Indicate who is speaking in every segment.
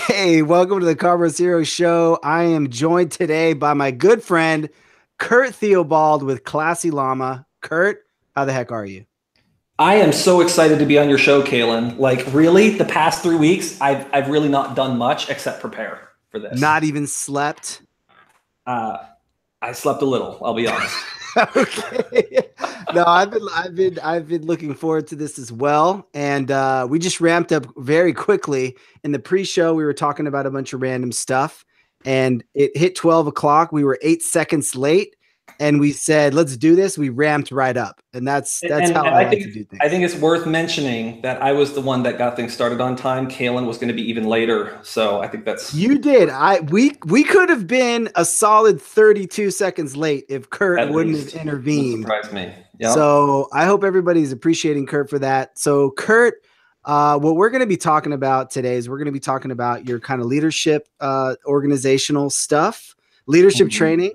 Speaker 1: Hey, welcome to the Carver Zero Show. I am joined today by my good friend, Kurt Theobald with Classy Llama. Kurt, how the heck are you?
Speaker 2: I am so excited to be on your show, Kalen. Like, really, the past 3 weeks, I've really not done much except prepare for this.
Speaker 1: Not even slept.
Speaker 2: Uh, I slept a little, I'll be honest.
Speaker 1: Okay. No, I've been looking forward to this as well. And we just ramped up very quickly. In the pre-show, we were talking about a bunch of random stuff, and it hit 12 o'clock. We were 8 seconds late, and we said, let's do this. We ramped right up. And that's
Speaker 2: And,
Speaker 1: how
Speaker 2: and
Speaker 1: I
Speaker 2: I
Speaker 1: like
Speaker 2: think
Speaker 1: to do
Speaker 2: I
Speaker 1: things.
Speaker 2: think it's worth mentioning that I was the one that got things started on time. Kalen was going to be even later, so I think that's
Speaker 1: You did. We could have been a solid 32 seconds late if Kurt
Speaker 2: at
Speaker 1: wouldn't have
Speaker 2: least would
Speaker 1: intervened.
Speaker 2: surprise me. Yeah.
Speaker 1: So I hope everybody's appreciating Kurt for that. So Kurt, what we're going to be talking about today is we're going to be talking about your kind of leadership, organizational stuff, leadership
Speaker 2: hmm
Speaker 1: training,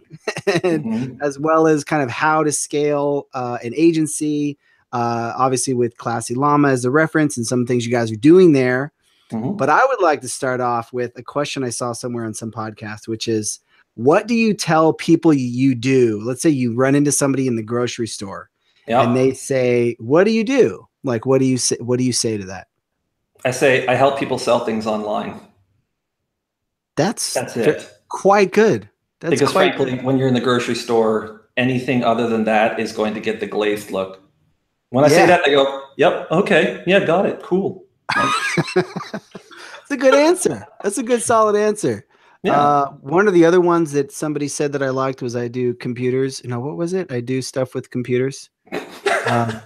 Speaker 1: and
Speaker 2: hmm
Speaker 1: as well as kind of how to scale an agency. Obviously, with Classy Llama as a reference and some things you guys are doing there. But
Speaker 2: hmm
Speaker 1: I would like to start off with a question I saw somewhere on some podcast, which is, what do you tell people you do? Let's say you run into somebody in the grocery store and
Speaker 2: Yeah.
Speaker 1: they say, "What do you do?" Like, what do you say? What do you say to that?
Speaker 2: I say I help people sell things online.
Speaker 1: That's
Speaker 2: That's it.
Speaker 1: quite good. That's
Speaker 2: Because
Speaker 1: quite good.
Speaker 2: frankly, when you're in the grocery store, anything other than that is going to get the glazed look. When I say
Speaker 1: Yeah,
Speaker 2: that, they go, "Yep, okay, yeah, got it, cool." Like,
Speaker 1: that's a good answer. That's a good, solid answer.
Speaker 2: yeah.
Speaker 1: One of the other ones that somebody said that I liked was I do computers. You know, what was it? I do stuff with computers. Uh,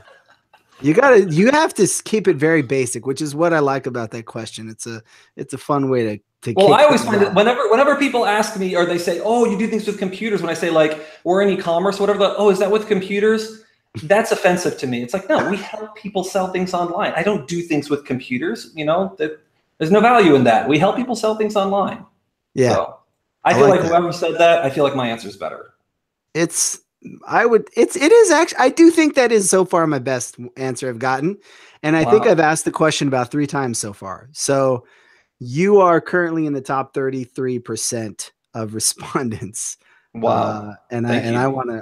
Speaker 1: you have to keep it very basic, which is what I like about that question. It's a fun way to
Speaker 2: Well, I
Speaker 1: kick
Speaker 2: always
Speaker 1: things
Speaker 2: find it
Speaker 1: off.
Speaker 2: whenever people ask me or they say, "Oh, you do things with computers," when I say like we're in e-commerce, whatever, "Oh, is that with computers?" That's offensive to me. It's like, no, we help people sell things online. I don't do things with computers. There's no value in that. We help people sell things online.
Speaker 1: Yeah,
Speaker 2: So I
Speaker 1: I
Speaker 2: feel
Speaker 1: like
Speaker 2: like
Speaker 1: that.
Speaker 2: whoever said that, I feel like my answer is better.
Speaker 1: It's it is actually, I do think that is so far my best answer I've gotten. And I think I've
Speaker 2: Wow.
Speaker 1: asked the question about 3 times so far. So you are currently in the top 33% of respondents.
Speaker 2: Wow. Thank
Speaker 1: And
Speaker 2: you.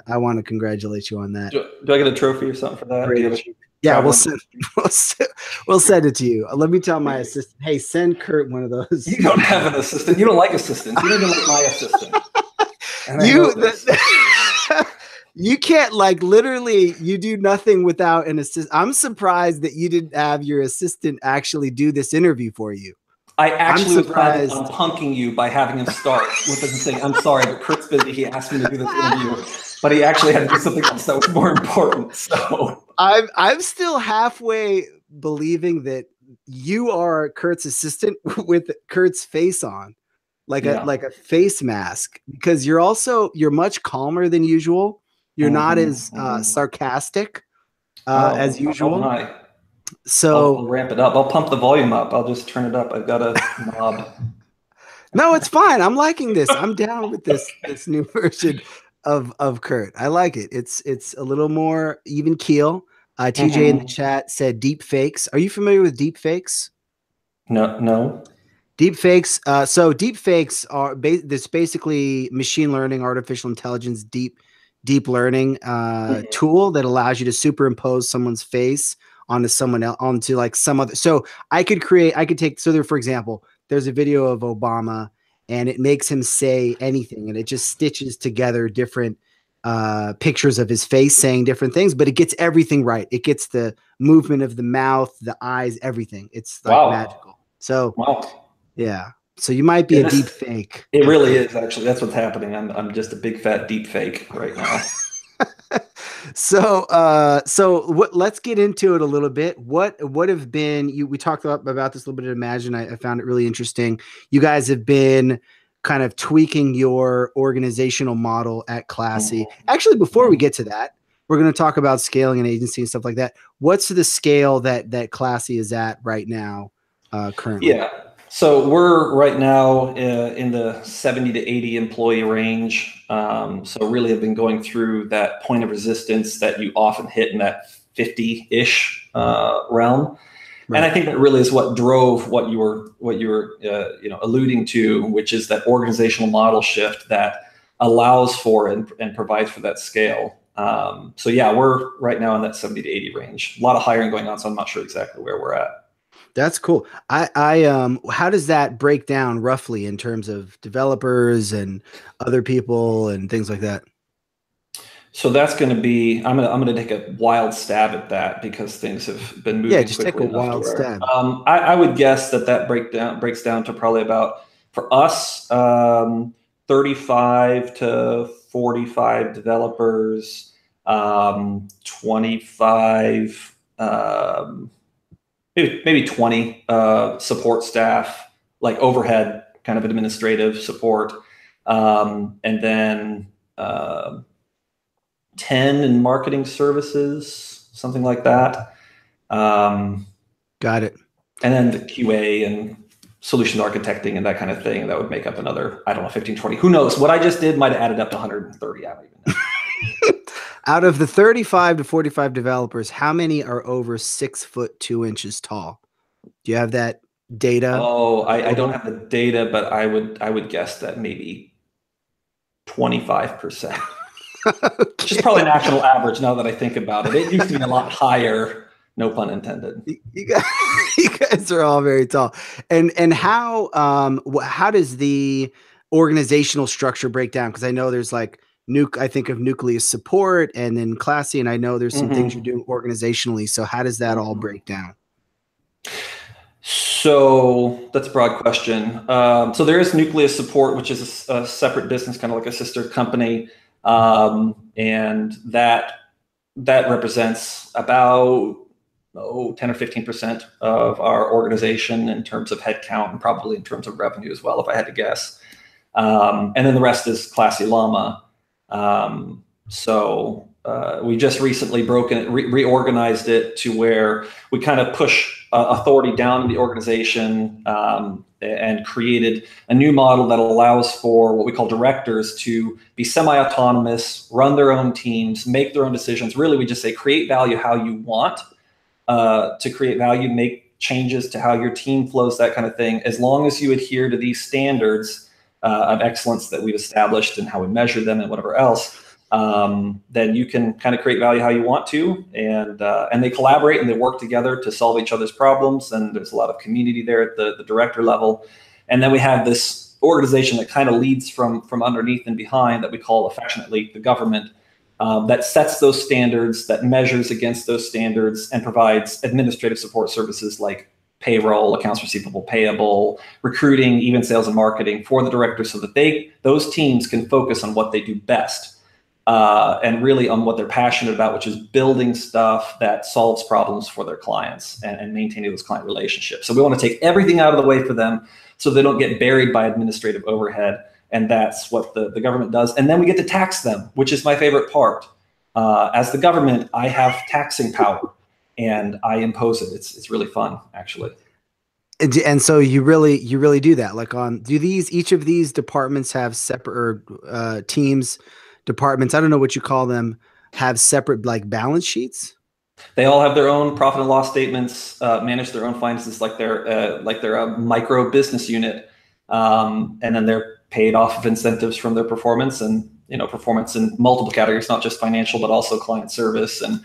Speaker 1: I want to congratulate you on that.
Speaker 2: Do I get a trophy or something for that? Do
Speaker 1: Great
Speaker 2: you have a
Speaker 1: achievement. Yeah, we'll
Speaker 2: traveling?
Speaker 1: send we'll send, we'll send it to you. Let me tell my assistant, hey, send Kurt one of those.
Speaker 2: You don't have an assistant. You don't like assistants. You don't even like my assistant. And I
Speaker 1: You
Speaker 2: know this.
Speaker 1: you can't, like, literally, you do nothing without an assistant. I'm surprised that you didn't have your assistant actually do this interview for you.
Speaker 2: I
Speaker 1: I'm
Speaker 2: actually was planning on
Speaker 1: surprised.
Speaker 2: punking you by having him start with this saying, "I'm sorry, but Kurt's busy. He asked me to do this interview, but he actually had to do something else that was more important." So
Speaker 1: I'm still halfway believing that you are Kurt's assistant with Kurt's face on,
Speaker 2: yeah.
Speaker 1: like a face mask, because you're much calmer than usual. You're not as
Speaker 2: hmm
Speaker 1: sarcastic as
Speaker 2: Oh
Speaker 1: usual.
Speaker 2: my. I'll
Speaker 1: So
Speaker 2: ramp it up. I'll pump the volume up. I'll just turn it up. I've got a knob.
Speaker 1: no, it's fine. I'm liking this. I'm down with this new version of Kurt. I like it. It's a little more even keel. TJ in the
Speaker 2: hmm
Speaker 1: chat said deep fakes. Are you familiar with deep fakes?
Speaker 2: No, no.
Speaker 1: Deep fakes. So deep fakes are this basically machine learning, artificial intelligence, deep learning
Speaker 2: hmm
Speaker 1: tool that allows you to superimpose someone's face onto someone else, onto like some other. So I could take, so there, for example, there's a video of Obama and it makes him say anything and it just stitches together different pictures of his face saying different things, but it gets everything right. It gets the movement of the mouth, the eyes, everything. It's like
Speaker 2: Wow.
Speaker 1: magical. So
Speaker 2: Wow.
Speaker 1: yeah. So you might be
Speaker 2: Yeah,
Speaker 1: a deep
Speaker 2: this
Speaker 1: fake
Speaker 2: it
Speaker 1: of
Speaker 2: really
Speaker 1: Kurt.
Speaker 2: is actually. That's what's happening. I'm just a big fat deep fake right now.
Speaker 1: So let's get into it a little bit. What have been you we talked about this a little bit at Imagine. I found it really interesting. You guys have been kind of tweaking your organizational model at Classy.
Speaker 2: Mhm.
Speaker 1: Actually, before we
Speaker 2: Mhm.
Speaker 1: get to that, we're going to talk about scaling an agency and stuff like that. What's the scale that Classy is at right now, currently?
Speaker 2: Yeah. So we're right now in the 70 to 80 employee range. So really have been going through that point of resistance that you often hit in that 50-ish realm. And I think that really is what drove what you were alluding to, which is that organizational model shift that allows for and provides for that scale. So yeah, we're right now in that 70 to 80 range. A lot of hiring going on, so I'm not sure exactly where we're at.
Speaker 1: That's cool. How does that break down roughly in terms of developers and other people and things like that?
Speaker 2: So that's going to be, I'm going to take a wild stab at that because things have been moving
Speaker 1: Just take
Speaker 2: quickly
Speaker 1: a
Speaker 2: enough to
Speaker 1: wild
Speaker 2: where,
Speaker 1: stab.
Speaker 2: I would guess that breaks down to probably about, for us, 35 to 45 developers, 25, maybe 20 support staff, like overhead kind of administrative support, and then 10 in marketing services, something like that.
Speaker 1: Got it.
Speaker 2: And then the QA and solution architecting and that kind of thing, that would make up another, I don't know, 15, 20. Who knows? What I just did might have added up to 130. I don't even know.
Speaker 1: Out of the 35 to 45 developers, how many are over 6'2" tall? Do you have that data?
Speaker 2: Oh, I don't have the data, but I would guess that maybe 25%.
Speaker 1: Okay.
Speaker 2: Which is probably national average now that I think about it. It used to be a lot higher, no pun intended.
Speaker 1: You guys are all very tall. And how does the organizational structure break down? Because I know there's like I think of nucleus support and then classy, and I know there's some things you're doing organizationally. So how does that all break down?
Speaker 2: So that's a broad question. So there is nucleus support, which is a separate business, kind of like a sister company. And that represents about 10 or 15% of our organization in terms of headcount and probably in terms of revenue as well, if I had to guess. And then the rest is classy Llama. So we just recently reorganized it to where we kind of push authority down in the organization, and created a new model that allows for what we call directors to be semi-autonomous, run their own teams, make their own decisions. Really, we just say create value how you want to create value, make changes to how your team flows, that kind of thing. As long as you adhere to these standards of excellence that we've established and how we measure them and whatever else, then you can kind of create value how you want to, and they collaborate and they work together to solve each other's problems. And there's a lot of community there at the director level. And then we have this organization that kind of leads from underneath and behind that we call affectionately the government, that sets those standards, that measures against those standards, and provides administrative support services like payroll, accounts receivable, payable, recruiting, even sales and marketing for the directors, so that those teams can focus on what they do best. And really on what they're passionate about, which is building stuff that solves problems for their clients and maintaining those client relationships. So we want to take everything out of the way for them so they don't get buried by administrative overhead. And that's what the government does. And then we get to tax them, which is my favorite part. As the government, I have taxing power and I impose it. It's really fun, actually.
Speaker 1: And so you really do that. Like each of these departments have separate teams, departments, I don't know what you call them, have separate like balance sheets?
Speaker 2: They all have their own profit and loss statements, manage their own finances like they're a micro business unit. And then they're paid off of incentives from their performance, and performance in multiple categories, not just financial, but also client service and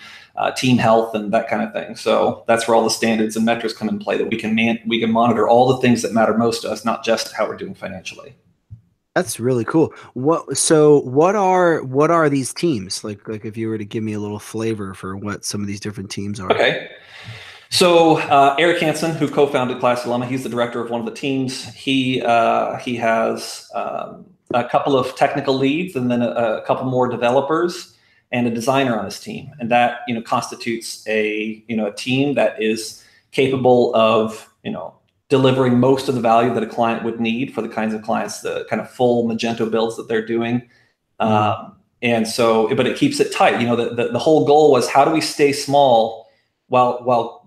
Speaker 2: team health and that kind of thing. So that's where all the standards and metrics come in play, that we can monitor all the things that matter most to us, not just how we're doing financially.
Speaker 1: That's really cool. What are these teams? Like if you were to give me a little flavor for what some of these different teams are.
Speaker 2: Okay. So Eric Hansen, who co-founded Classy Llama, he's the director of one of the teams. He has a couple of technical leads and then a couple more developers and a designer on his team. And that, constitutes a team that is capable of, delivering most of the value that a client would need for the kinds of clients, the kind of full Magento builds that they're doing. And so, but it keeps it tight. The whole goal was, how do we stay small while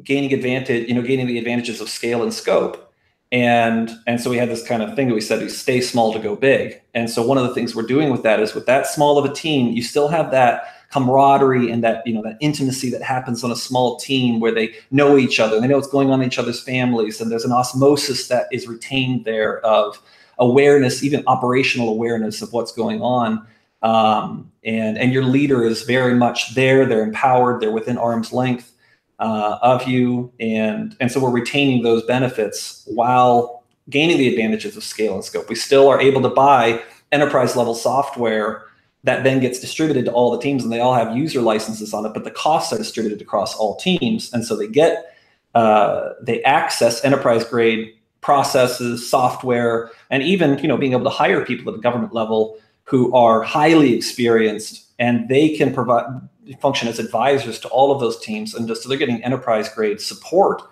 Speaker 2: gaining the advantages of scale and scope. And so we had this kind of thing that we said, we stay small to go big. And so one of the things we're doing with that is, with that small of a team, you still have that camaraderie and that, that intimacy that happens on a small team where they know each other, and they know what's going on in each other's families, and there's an osmosis that is retained there of awareness, even operational awareness of what's going on. And your leader is very much there. They're empowered. They're within arm's length of you. And so we're retaining those benefits while gaining the advantages of scale and scope. We still are able to buy enterprise level software that then gets distributed to all the teams, and they all have user licenses on it, but the costs are distributed across all teams. And so they access enterprise grade processes, software, and even, being able to hire people at the government level who are highly experienced, and they can function as advisors to all of those teams. And so they're getting enterprise grade support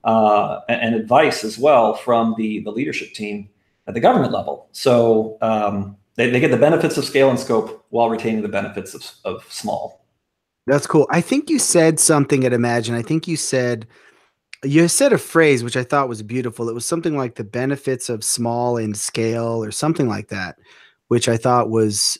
Speaker 2: and advice as well from the leadership team at the government level. So they get the benefits of scale and scope while retaining the benefits of small.
Speaker 1: That's cool. I think you said something at Imagine. I think you said a phrase which I thought was beautiful. It was something like the benefits of small and scale or something like that, which I thought was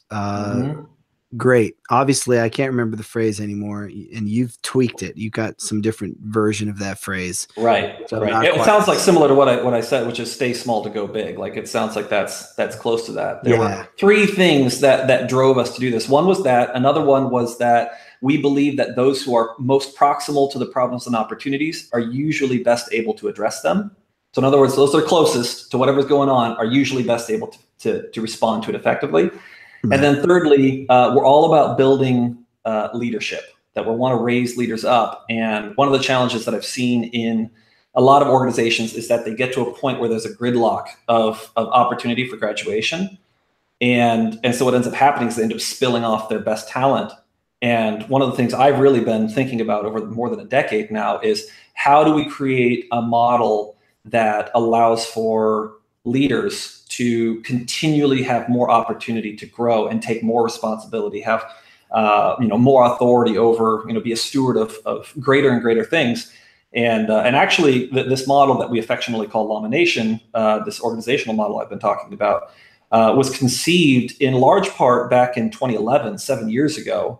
Speaker 1: great. Obviously, I can't remember the phrase anymore, and you've tweaked it. You got some different version of that phrase.
Speaker 2: Right. So right. It sounds like similar to what I said, which is stay small to go big. Like it sounds like that's close to that. There were three things that drove us to do this. One was that. Another one was that we believe that those who are most proximal to the problems and opportunities are usually best able to address them. So in other words, those that are closest to whatever's going on are usually best able to respond to it effectively. Mm-hmm. And then thirdly, we're all about building leadership, that we want to raise leaders up. And one of the challenges that I've seen in a lot of organizations is that they get to a point where there's a gridlock of opportunity for graduation. And so what ends up happening is they end up spilling off their best talent. And one of the things I've really been thinking about over more than a decade now is how do we create a model that allows for leaders to continually have more opportunity to grow and take more responsibility, have more authority over, be a steward of greater and greater things. And actually this model that we affectionately call Llama Nation, this organizational model I've been talking about, was conceived in large part back in 2011, 7 years ago.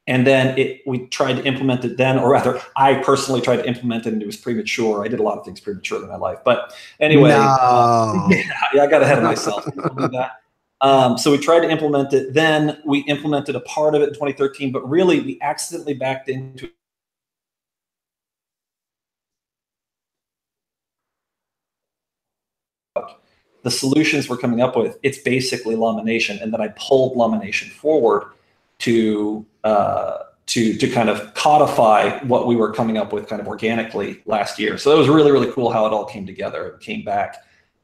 Speaker 2: And then we tried to implement it then, or rather, I personally tried to implement it, and it was premature. I did a lot of things premature in my life. But anyway, I got ahead of myself. So we tried to implement it. Then we implemented a part of it in 2013, but really we accidentally backed into the solutions we're coming up with. It's basically Llama Nation, and then I pulled Llama Nation forward to kind of codify what we were coming up with kind of organically last year. So it was really, really cool how it all came together. It came back.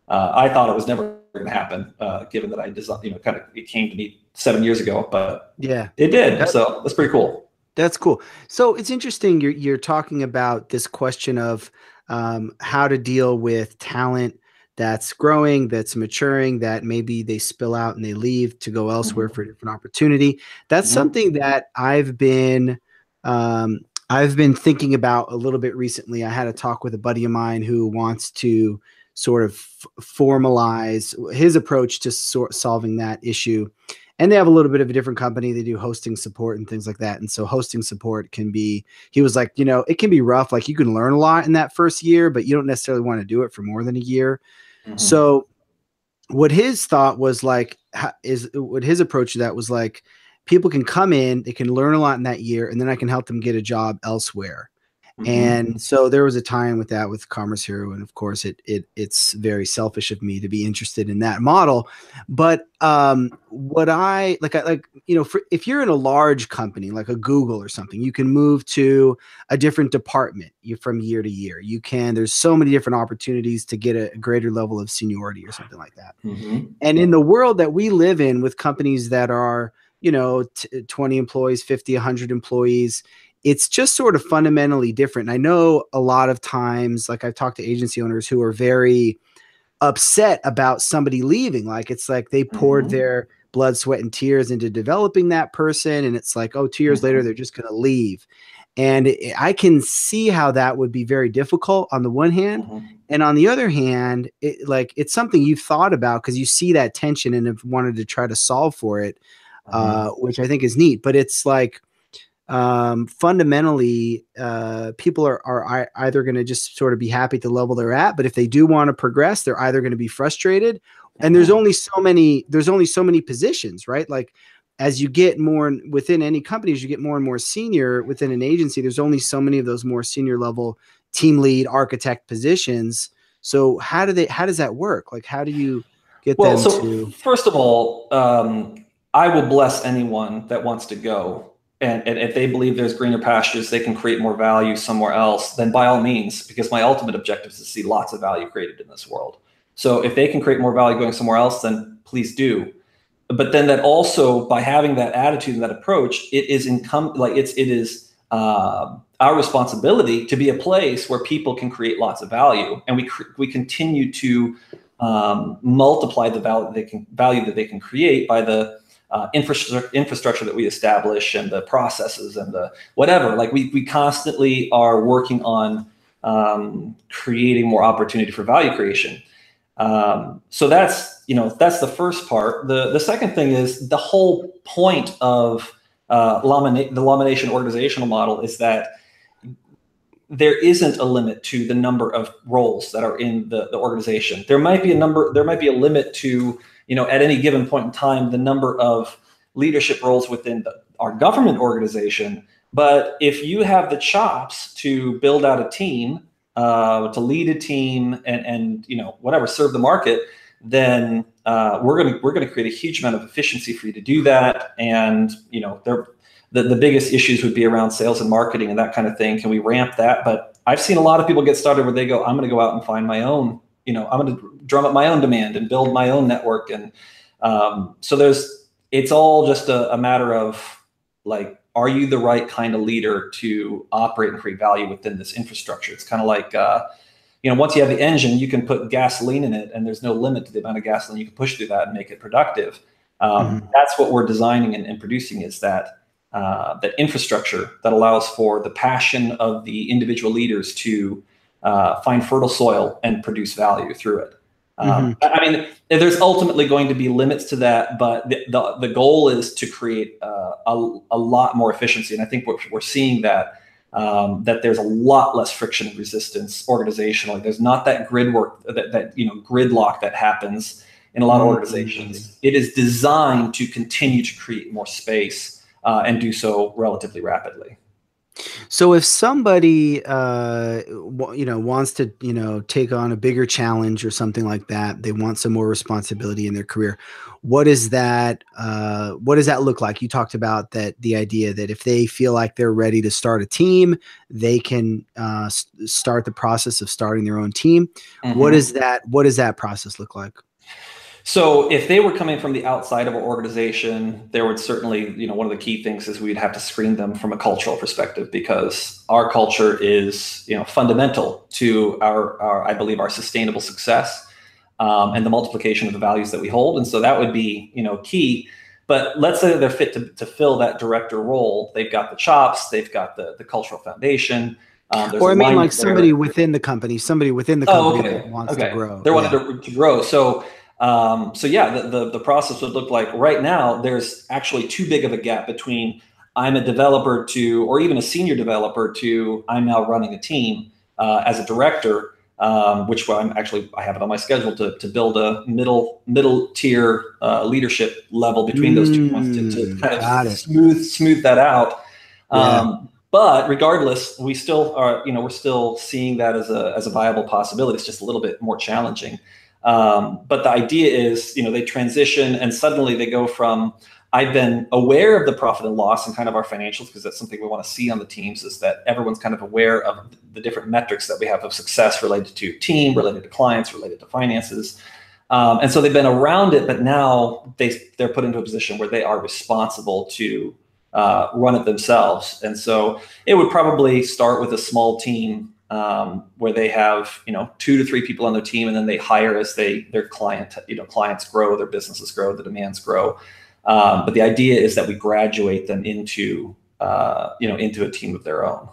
Speaker 2: I thought it was never going to happen, given that I designed, it came to me 7 years ago, but yeah, it did. So that's pretty cool.
Speaker 1: That's cool. So it's interesting. You're talking about this question of how to deal with talent that's growing, that's maturing, that maybe they spill out and they leave to go elsewhere for a different opportunity. That's something that I've been thinking about a little bit recently. I had a talk with a buddy of mine who wants to sort of formalize his approach to solving that issue. And they have a little bit of a different company. They do hosting support and things like that. And so hosting support can be, he was like, it can be rough. Like you can learn a lot in that first year, but you don't necessarily want to do it for more than a year. Mm-hmm. So what his thought was like, what his approach to that was like, people can come in, they can learn a lot in that year, and then I can help them get a job elsewhere. Mm-hmm. And so there was a tie-in with that with Commerce Hero, and of course it's very selfish of me to be interested in that model. But what I like, if you're in a large company like a Google or something, you can move to a different department from year to year. There's so many different opportunities to get a greater level of seniority or something like that. Mm-hmm. And in the world that we live in with companies that are 20 employees, 50, 100 employees, it's just sort of fundamentally different. And I know a lot of times, like I've talked to agency owners who are very upset about somebody leaving. Like it's like they poured their blood, sweat, and tears into developing that person. And it's like, 2 years later, they're just going to leave. And I can see how that would be very difficult on the one hand. And on the other hand, it's something you've thought about because you see that tension and have wanted to try to solve for it, which I think is neat. But it's like, fundamentally, people are either going to just sort of be happy at the level they're at, but if they do want to progress, they're either going to be frustrated. And there's only so many positions, right? Like as you get more within any companies, you get more and more senior within an agency. There's only so many of those more senior level team lead, architect positions. So how does that work? Like, how do you get
Speaker 2: Well,
Speaker 1: them
Speaker 2: so
Speaker 1: to?
Speaker 2: first of all, I will bless anyone that wants to go. And if they believe there's greener pastures, they can create more value somewhere else, then by all means, because my ultimate objective is to see lots of value created in this world. So if they can create more value going somewhere else, then please do. But then that also, by having that attitude and that approach, it is our responsibility to be a place where people can create lots of value, and we continue to multiply the value that they can create by the infrastructure that we establish and the processes and the whatever. Like we constantly are working on creating more opportunity for value creation. So that's the first part. The second thing is the whole point of the Llama Nation organizational model is that there isn't a limit to the number of roles that are in the organization. There might be a limit to, at any given point in time, the number of leadership roles within our government organization. But if you have the chops to build out a team, to lead a team and whatever, serve the market, then we're going to create a huge amount of efficiency for you to do that. And the biggest issues would be around sales and marketing and that kind of thing. Can we ramp that? But I've seen a lot of people get started where they go, I'm going to go out and find my own, I'm going to drum up my own demand and build my own network. And so it's all just a matter of like, are you the right kind of leader to operate and create value within this infrastructure? It's kind of like, once you have the engine, you can put gasoline in it and there's no limit to the amount of gasoline you can push through that and make it productive. That's what we're designing and producing, is that infrastructure that allows for the passion of the individual leaders to find fertile soil and produce value through it. I mean, there's ultimately going to be limits to that, but the goal is to create a lot more efficiency. And I think we're seeing that there's a lot less friction and resistance organizationally. There's not that gridlock that happens in a lot of organizations. It is designed to continue to create more space and do so relatively rapidly.
Speaker 1: So if somebody, wants to, take on a bigger challenge or something like that, they want some more responsibility in their career. What does that look like? You talked about the idea that if they feel like they're ready to start a team, they can start the process of starting their own team. What does that process look like?
Speaker 2: So if they were coming from the outside of our organization, there would certainly, one of the key things is we'd have to screen them from a cultural perspective, because our culture is, fundamental to I believe, our sustainable success and the multiplication of the values that we hold. And so that would be, key. But let's say that they're fit to fill that director role. They've got the chops, they've got the cultural foundation.
Speaker 1: Or I mean, like somebody within the company that wants to grow.
Speaker 2: They're wanting to grow. So the process would look like, right now, there's actually too big of a gap between I'm a developer to, or even a senior developer to, I'm now running a team as a director, which I have it on my schedule to build a middle tier leadership level between those 2 points to kind of smooth that out. But regardless, we still are, we're still seeing that as a viable possibility. It's just a little bit more challenging. But the idea is, they transition and suddenly they go from, I've been aware of the profit and loss and kind of our financials, because that's something we want to see on the teams, is that everyone's kind of aware of the different metrics that we have of success related to team, related to clients, related to finances. And so they've been around it, but now they're put into a position where they are responsible to run it themselves. And so it would probably start with a small team where they have 2 to 3 people on their team, and then they hire as their clients grow, their businesses grow, the demands grow. But the idea is that we graduate them into a team of their own.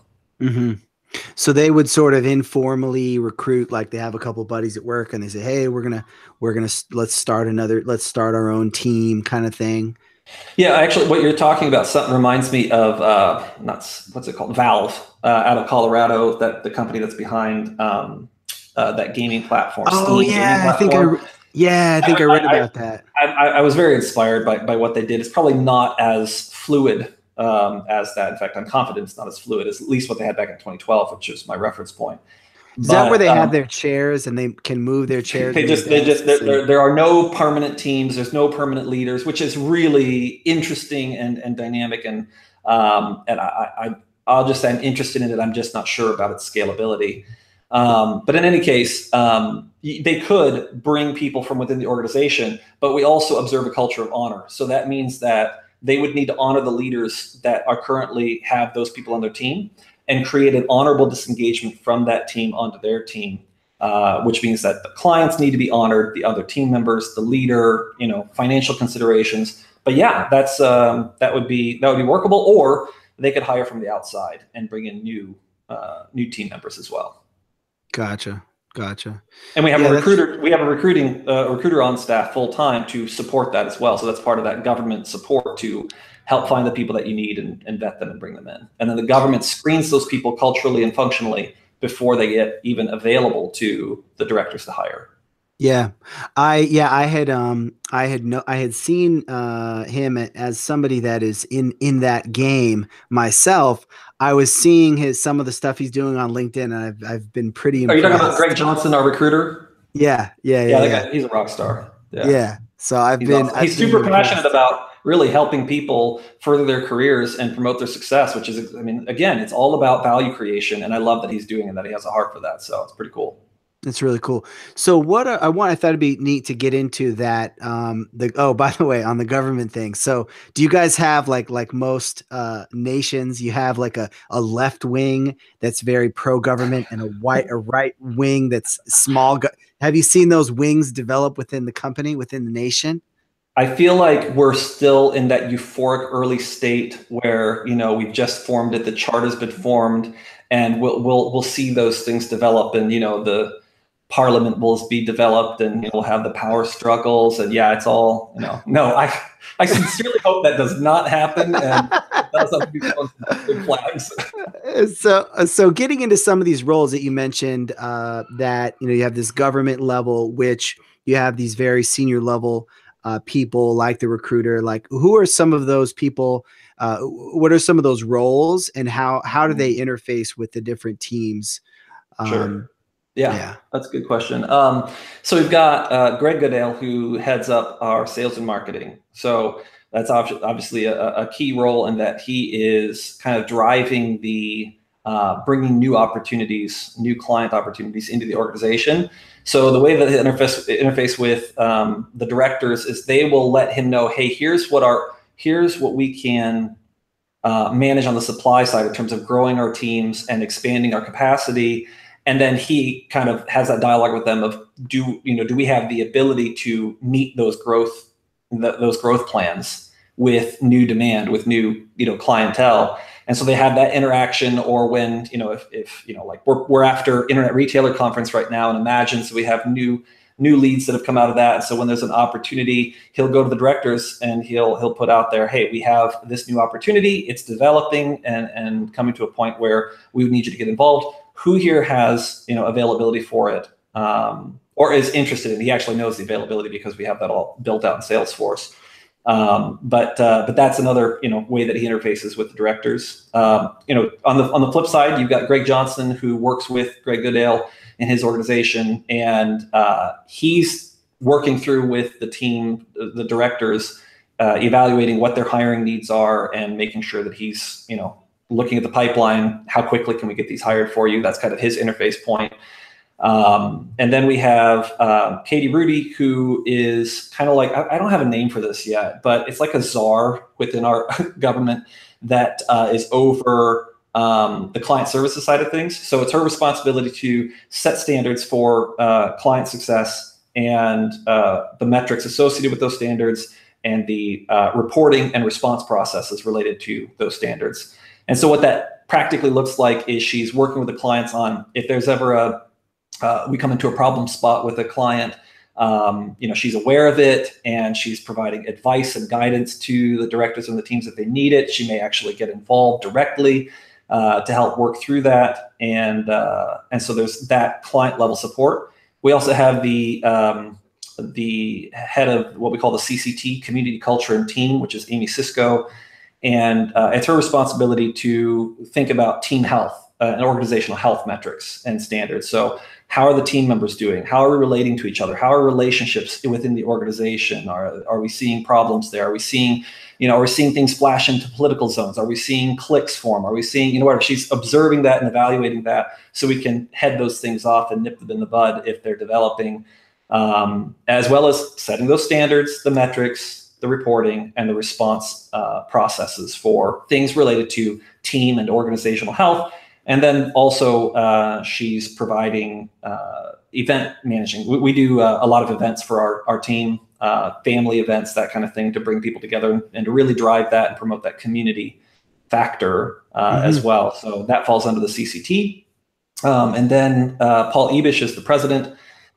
Speaker 1: So they would sort of informally recruit, like they have a couple of buddies at work, and they say, "Hey, let's start our own team," kind of thing.
Speaker 2: Yeah, actually, what you're talking about something reminds me of not what's it called, Valve, out of Colorado, that the company that's behind that gaming platform,
Speaker 1: Oh
Speaker 2: Steam gaming
Speaker 1: yeah, I think
Speaker 2: platform.
Speaker 1: I think I read about that.
Speaker 2: I was very inspired by what they did. It's probably not as fluid as that. In fact, I'm confident it's not as fluid as at least what they had back in 2012, which is my reference point.
Speaker 1: Is that where
Speaker 2: But
Speaker 1: they have their chairs and they can move their chairs
Speaker 2: they
Speaker 1: and their
Speaker 2: just they just
Speaker 1: desks? And
Speaker 2: there are no permanent teams. There's no permanent leaders, which is really interesting and dynamic. And I'll just say I'm interested in it. I'm just not sure about its scalability. But in any case, they could bring people from within the organization, but we also observe a culture of honor. So that means that they would need to honor the leaders that are currently have those people on their team and create an honorable disengagement from that team onto their team, which means that the clients need to be honored, the other team members, the leader, financial considerations. But yeah, that would be workable, or they could hire from the outside and bring in new team members as well.
Speaker 1: gotcha.
Speaker 2: And we have
Speaker 1: Yeah,
Speaker 2: a recruiter. We have a recruiter on staff full time to support that as well. So that's part of that government support to help find the people that you need and vet them and bring them in. And then the government screens those people culturally and functionally before they get even available to the directors to hire.
Speaker 1: Yeah. I had seen him as somebody that is in that game myself. I was seeing some of the stuff he's doing on LinkedIn, and I've been pretty
Speaker 2: Are you talking about
Speaker 1: impressed.
Speaker 2: Greg Johnson, our recruiter?
Speaker 1: Yeah.
Speaker 2: Yeah, that guy, he's a rock star. Yeah.
Speaker 1: Yeah. So I've
Speaker 2: He's
Speaker 1: been
Speaker 2: awesome. He's super passionate about really helping people further their careers and promote their success, which is, I mean, again, it's all about value creation. And I love that he's doing it, that he has a heart for that. So it's pretty cool.
Speaker 1: It's really cool. So what I thought it'd be neat to get into that. By the way, on the government thing. So do you guys have like most nations, you have like a left wing that's very pro government and a right wing that's small. Have you seen those wings develop within the company, within the nation?
Speaker 2: I feel like we're still in that euphoric early state where, we've just formed it, the chart has been formed, and we'll see those things develop, and the parliament will be developed, and we'll have the power struggles, and yeah, it's all, no, I sincerely hope that does not happen, and that's up to big flags.
Speaker 1: So getting into some of these roles that you mentioned, that you have this government level, which you have these very senior level people like the recruiter. Like, who are some of those people? What are some of those roles, and how do they interface with the different teams?
Speaker 2: Sure. Yeah, that's a good question. So we've got Greg Goodale, who heads up our sales and marketing. So that's obviously a key role in that he is kind of driving the bringing new opportunities, new client opportunities into the organization. So the way that they interface with the directors is they will let him know, hey, here's what we can manage on the supply side in terms of growing our teams and expanding our capacity. And then he kind of has that dialogue with them of, do we have the ability to meet those growth plans with new demand, with new, clientele. And so they have that interaction. Or when, if like we're after Internet Retailer Conference right now, and imagine, so we have new leads that have come out of that. And so when there's an opportunity, he'll go to the directors and he'll put out there, hey, we have this new opportunity. It's developing and coming to a point where we would need you to get involved. Who here has, availability for it, or is interested in it? He actually knows the availability because we have that all built out in Salesforce. But that's another, way that he interfaces with the directors. On the flip side, you've got Greg Johnson, who works with Greg Goodale in his organization, and he's working through with the team, the directors, evaluating what their hiring needs are and making sure that he's, looking at the pipeline. How quickly can we get these hired for you? That's kind of his interface point. And then we have Katie Rudy, who is kind of like, I don't have a name for this yet, but it's like a czar within our government that is over the client services side of things. So it's her responsibility to set standards for client success and the metrics associated with those standards and the reporting and response processes related to those standards. And so what that practically looks like is she's working with the clients on, if there's ever we come into a problem spot with a client, She's aware of it, and she's providing advice and guidance to the directors and the teams if they need it. She may actually get involved directly to help work through that, and so there's that client level support. We also have the head of what we call the CCT, Community Culture and Team, which is Amy Sisko, and it's her responsibility to think about team health and organizational health metrics and standards. So how are the team members doing? How are we relating to each other? How are relationships within the organization? Are we seeing problems there? Are we seeing, are we seeing things splash into political zones? Are we seeing cliques form? Are we seeing, whatever? She's observing that and evaluating that so we can head those things off and nip them in the bud if they're developing, as well as setting those standards, the metrics, the reporting, and the response processes for things related to team and organizational health. And then also she's providing event managing. We do a lot of events for our team, family events, that kind of thing, to bring people together and to really drive that and promote that community factor as well. So that falls under the CCT. And then Paul Ebish is the president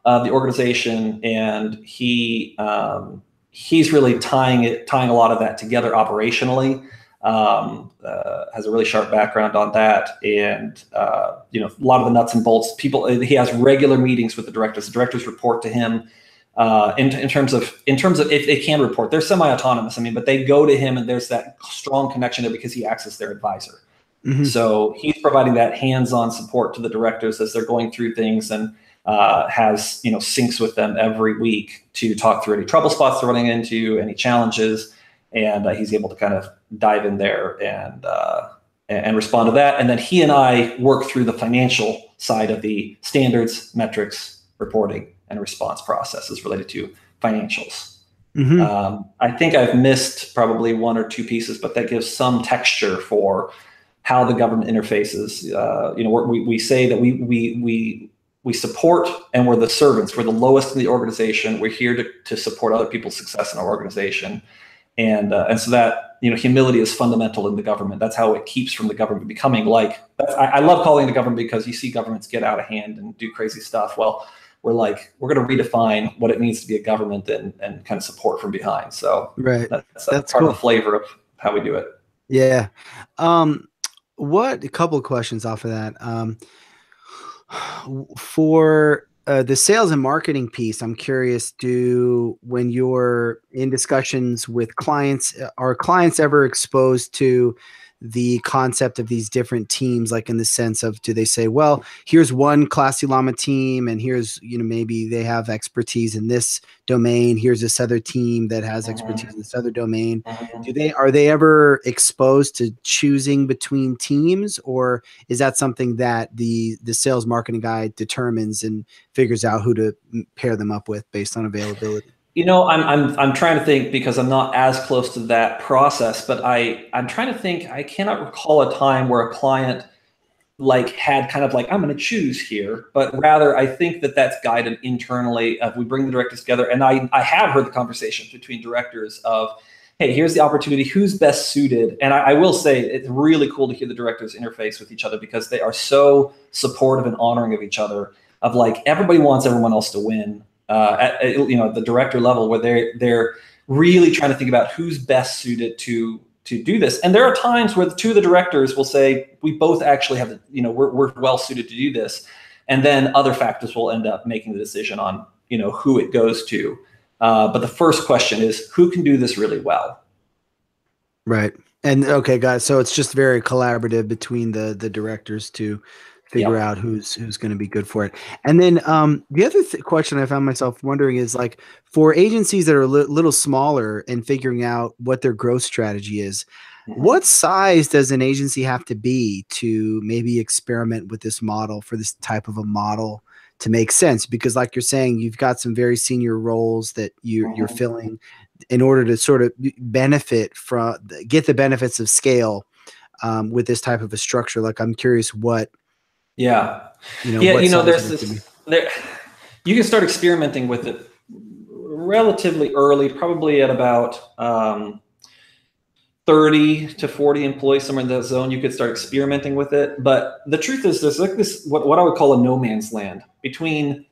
Speaker 2: of the organization, and he's really tying a lot of that together operationally. Has a really sharp background on that, and a lot of the nuts and bolts. He has regular meetings with the directors. The directors report to him in terms of if they can report. They're semi-autonomous. But they go to him, and there's that strong connection there because he acts as their advisor. So he's providing that hands-on support to the directors as they're going through things, and has syncs with them every week to talk through any trouble spots they're running into, any challenges. And he's able to kind of dive in there and respond to that. And then he and I work through the financial side of the standards, metrics, reporting, and response processes related to financials. I think I've missed probably one or two pieces, but that gives some texture for how the government interfaces. We say that we support, and we're the servants. We're the lowest in the organization. We're here to support other people's success in our organization. And so that, humility is fundamental in the government. That's how it keeps from the government becoming I love calling it the government because you see governments get out of hand and do crazy stuff. Well, we're going to redefine what it means to be a government and kind of support from behind. So that's part cool. Of the flavor of how we do it.
Speaker 1: Yeah. A couple of questions off of that. For the sales and marketing piece, I'm curious, when you're in discussions with clients, are clients ever exposed to the concept of these different teams, like in the sense of, do they say, well, here's one Classy Llama team, and here's, maybe they have expertise in this domain. Here's this other team that has expertise in this other domain. Are they ever exposed to choosing between teams, or is that something that the sales marketing guy determines and figures out who to pair them up with based on availability?
Speaker 2: I'm trying to think, because I'm not as close to that process, but I'm trying to think. I cannot recall a time where a client had kind of I'm going to choose here, but rather I think that's guided internally. We bring the directors together, and I have heard the conversations between directors of, hey, here's the opportunity, who's best suited. And I will say it's really cool to hear the directors interface with each other, because they are so supportive and honoring of each other, of everybody wants everyone else to win. At the director level, where they're really trying to think about who's best suited to do this. And there are times where the two of the directors will say, we both actually have, we're well suited to do this. And then other factors will end up making the decision on, who it goes to. But the first question is, who can do this really well?
Speaker 1: Right. And okay, guys, so it's just very collaborative between the directors to figure out who's going to be good for it. And then the other question I found myself wondering is, for agencies that are a little smaller and figuring out what their growth strategy is, what size does an agency have to be to maybe experiment with this model, for this type of a model to make sense? Because like you're saying, you've got some very senior roles that you're filling in order to sort of get the benefits of scale with this type of a structure. I'm curious what,
Speaker 2: there's this, you can start experimenting with it relatively early, probably at about 30 to 40 employees, somewhere in that zone. You could start experimenting with it. But the truth is, there's this, what I would call a no man's land between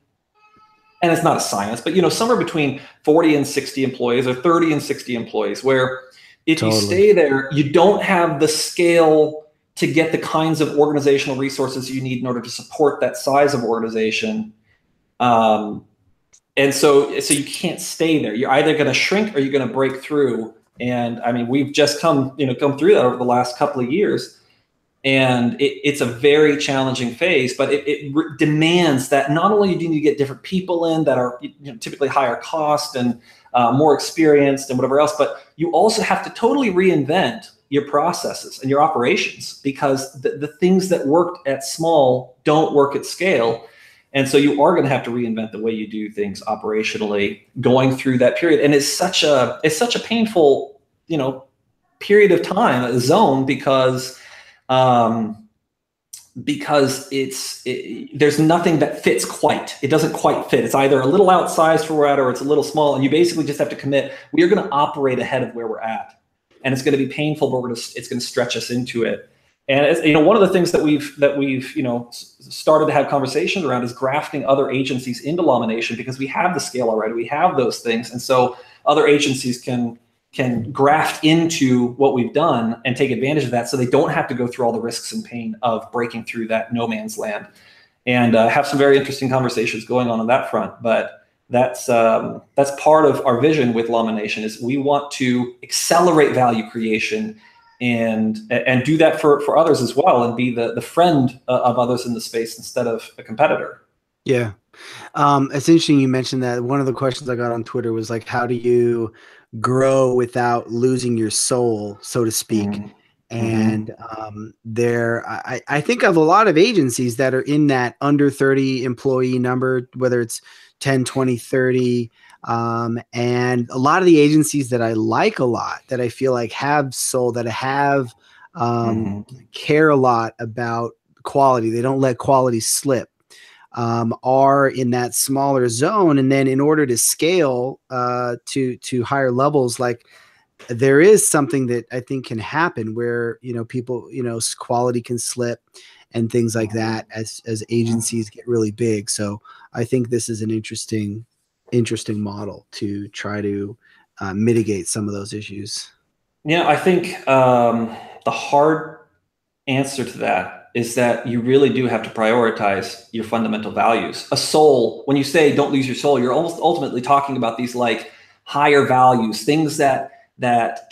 Speaker 2: and it's not a science, but somewhere between 40 and 60 employees or 30 and 60 employees, where if you stay there, you don't have the scale to get the kinds of organizational resources you need in order to support that size of organization. And so you can't stay there. You're either going to shrink or you're going to break through. And I mean, we've just come through that over the last couple of years. And it's a very challenging phase, but it demands that not only do you need to get different people in that are typically higher cost and more experienced and whatever else, but you also have to totally reinvent your processes and your operations, because the things that worked at small don't work at scale. And so you are going to have to reinvent the way you do things operationally going through that period. And it's such a painful, period of time, a zone, because there's nothing that fits quite. It doesn't quite fit. It's either a little outsized for where we're at, or it's a little small. And you basically just have to commit. We are going to operate ahead of where we're at, and it's going to be painful, but it's going to stretch us into it. And one of the things that we've started to have conversations around is grafting other agencies into Llama Nation, because we have the scale already. We have those things, and so other agencies can graft into what we've done and take advantage of that, so they don't have to go through all the risks and pain of breaking through that no man's land. And have some very interesting conversations going on that front. But that's part of our vision with Llama Nation, is we want to accelerate value creation and do that for others as well, and be the friend of others in the space instead of a competitor.
Speaker 1: Yeah. It's interesting you mentioned that. One of the questions I got on Twitter was like, how do you grow without losing your soul, so to speak? And I think of a lot of agencies that are in that under 30 employee number, whether it's 10, 20, 30. And a lot of the agencies that I like a lot, that I feel like have soul, that have care a lot about quality, they don't let quality slip, are in that smaller zone. And then in order to scale to higher levels, like, there is something that I think can happen where people, quality can slip and things like that as agencies get really big. So I think this is an interesting model to try to mitigate some of those issues.
Speaker 2: Yeah, I think the hard answer to that is that you really do have to prioritize your fundamental values. A soul, when you say don't lose your soul, you're almost ultimately talking about these like higher values, things that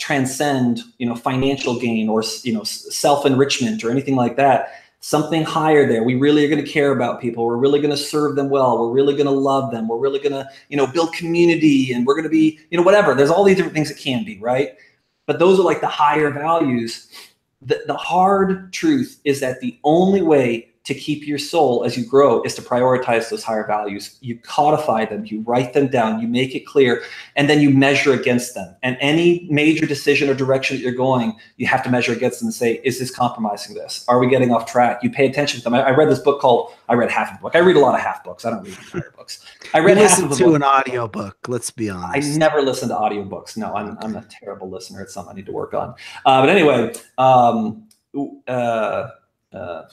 Speaker 2: transcend financial gain or self-enrichment or anything like that. Something higher there. We really are going to care about people. We're really going to serve them well. We're really going to love them. We're really going to build community, and we're going to be whatever. There's all these different things it can be, right? But those are like the higher values. The hard truth is that the only way to keep your soul as you grow is to prioritize those higher values. You codify them, you write them down, you make it clear, and then you measure against them. And any major decision or direction that you're going, you have to measure against them and say, is this compromising this? Are we getting off track? You pay attention to them. I read this book I read half of the book. I read a lot of half books. I don't read entire books. I read half of the book.
Speaker 1: Listen to an audio book, let's be honest.
Speaker 2: I never listen to audiobooks. No, I'm a terrible listener. It's something I need to work on. But anyway,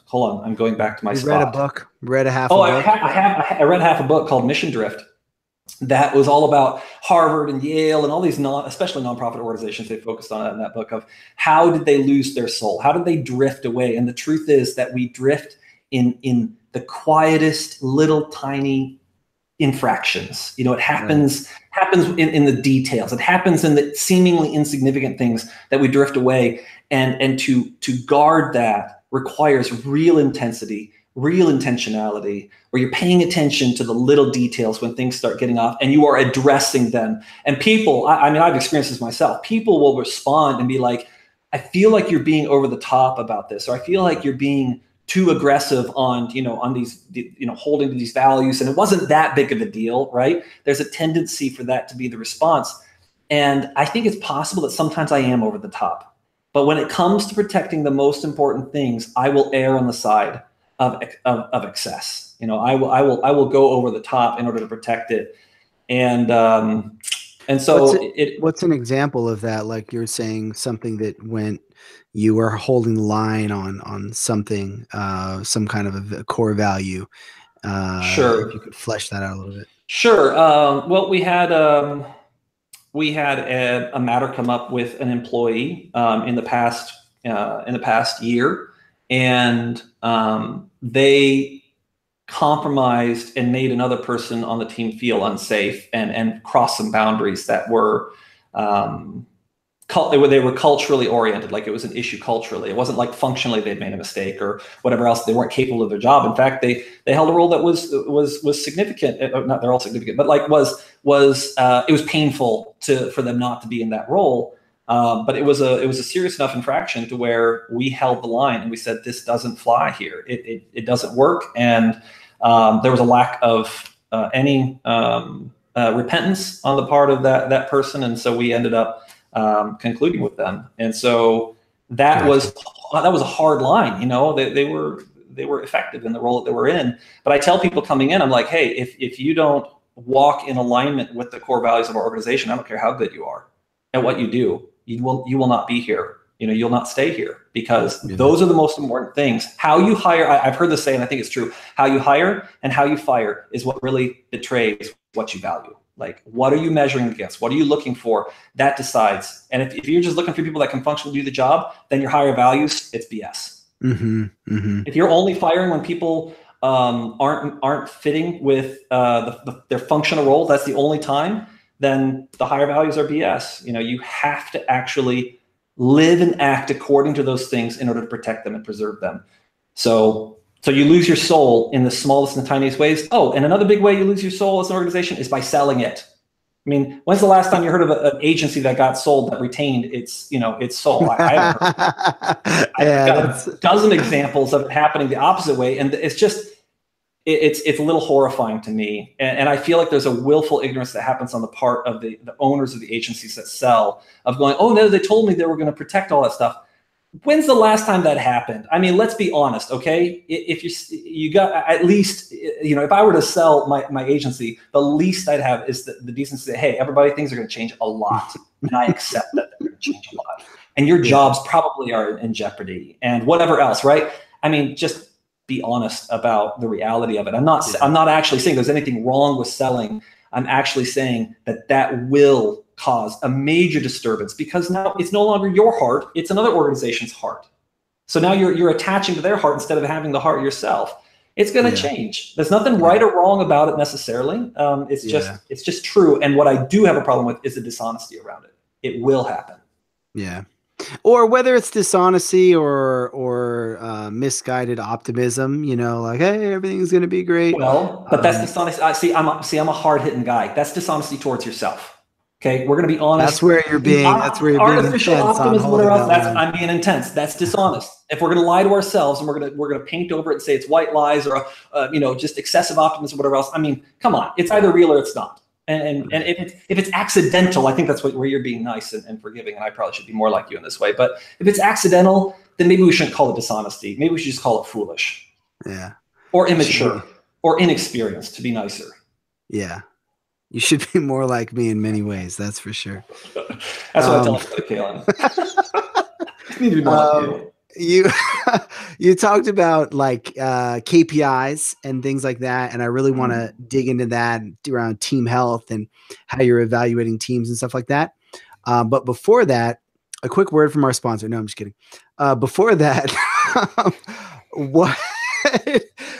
Speaker 2: hold on, I'm going back to my spot.
Speaker 1: Read a book? Read a half a book?
Speaker 2: I read half a book called Mission Drift. That was all about Harvard and Yale and all these especially nonprofit organizations. They focused on it in that book, of how did they lose their soul? How did they drift away? And the truth is that we drift in the quietest little tiny infractions. It happens in the details. It happens in the seemingly insignificant things that we drift away. And to guard that requires real intensity, real intentionality, where you're paying attention to the little details when things start getting off, and you are addressing them. And people, I mean, I've experienced this myself. People will respond and be like, I feel like you're being over the top about this, or I feel like you're being too aggressive on these, holding to these values. And it wasn't that big of a deal, right? There's a tendency for that to be the response. And I think it's possible that sometimes I am over the top. But when it comes to protecting the most important things, I will err on the side of excess. I will go over the top in order to protect it. And so
Speaker 1: what's an example of that? Like you're saying something that when you were holding the line on something, some kind of a core value.
Speaker 2: Sure.
Speaker 1: If you could flesh that out a little bit.
Speaker 2: Sure. Well, we had a matter come up with an employee in the past year, and they compromised and made another person on the team feel unsafe and crossed some boundaries that were they were culturally oriented. Like, it was an issue culturally. It wasn't like functionally they'd made a mistake or whatever else. They weren't capable of their job. In fact, they held a role that was significant. Not, they're all significant, but like it was painful for them not to be in that role. But it was a serious enough infraction to where we held the line and we said, this doesn't fly here. It doesn't work. And there was a lack of any repentance on the part of that person. And so we ended up concluding with them. And so that was a hard line. They were effective in the role that they were in. But I tell people coming in, I'm like, hey, if you don't walk in alignment with the core values of our organization, I don't care how good you are at what you do, you will not be here. You'll not stay here, because those are the most important things. How you hire, I've heard this say, and I think it's true, how you hire and how you fire is what really betrays what you value. Like, what are you measuring against? What are you looking for? That decides. And if you're just looking for people that can functionally do the job, then your higher values, it's BS. If you're only firing when people aren't fitting with their functional role, that's the only time, then the higher values are BS. You have to actually live and act according to those things in order to protect them and preserve them. So you lose your soul in the smallest and tiniest ways. Oh, and another big way you lose your soul as an organization is by selling it. I mean, when's the last time you heard of an agency that got sold that retained its soul? I haven't heard. I've got a dozen examples of it happening the opposite way, and it's just it's a little horrifying to me. And I feel like there's a willful ignorance that happens on the part of the owners of the agencies that sell, of going, oh no, they told me they were going to protect all that stuff. When's the last time that happened? I mean, let's be honest, okay? If you got, at least, if I were to sell my agency, the least I'd have is the decency to say, hey, everybody, things are going to change a lot, and I accept that they're going to change a lot, and your jobs probably are in jeopardy, and whatever else, right? I mean, just be honest about the reality of it. I'm not actually saying there's anything wrong with selling. I'm actually saying that will cause a major disturbance, because now it's no longer your heart, it's another organization's heart. So now you're attaching to their heart instead of having the heart yourself. It's going to change. There's nothing right or wrong about it necessarily. It's just true. And what I do have a problem with is the dishonesty around it. It will happen.
Speaker 1: Yeah. Or whether it's dishonesty or misguided optimism, like, hey, everything's going to be great.
Speaker 2: Well, but that's dishonesty. I'm a hard-hitting guy. That's dishonesty towards yourself. Okay, we're going to be honest.
Speaker 1: That's where you're being.
Speaker 2: Artificial optimism, whatever else. I'm being intense. That's dishonest. If we're going to lie to ourselves and we're going to paint over it and say it's white lies or just excessive optimism, whatever else. I mean, come on. It's either real or it's not. And if it's accidental, I think that's where you're being nice and forgiving. And I probably should be more like you in this way. But if it's accidental, then maybe we shouldn't call it dishonesty. Maybe we should just call it foolish.
Speaker 1: Yeah.
Speaker 2: Or immature or inexperienced, to be nicer.
Speaker 1: Yeah. You should be more like me in many ways. That's for sure.
Speaker 2: That's what I tell Kalen. You need to be more like you.
Speaker 1: You talked about like KPIs and things like that, and I really want to dig into that around team health and how you're evaluating teams and stuff like that. But before that, a quick word from our sponsor. No, I'm just kidding. Before that,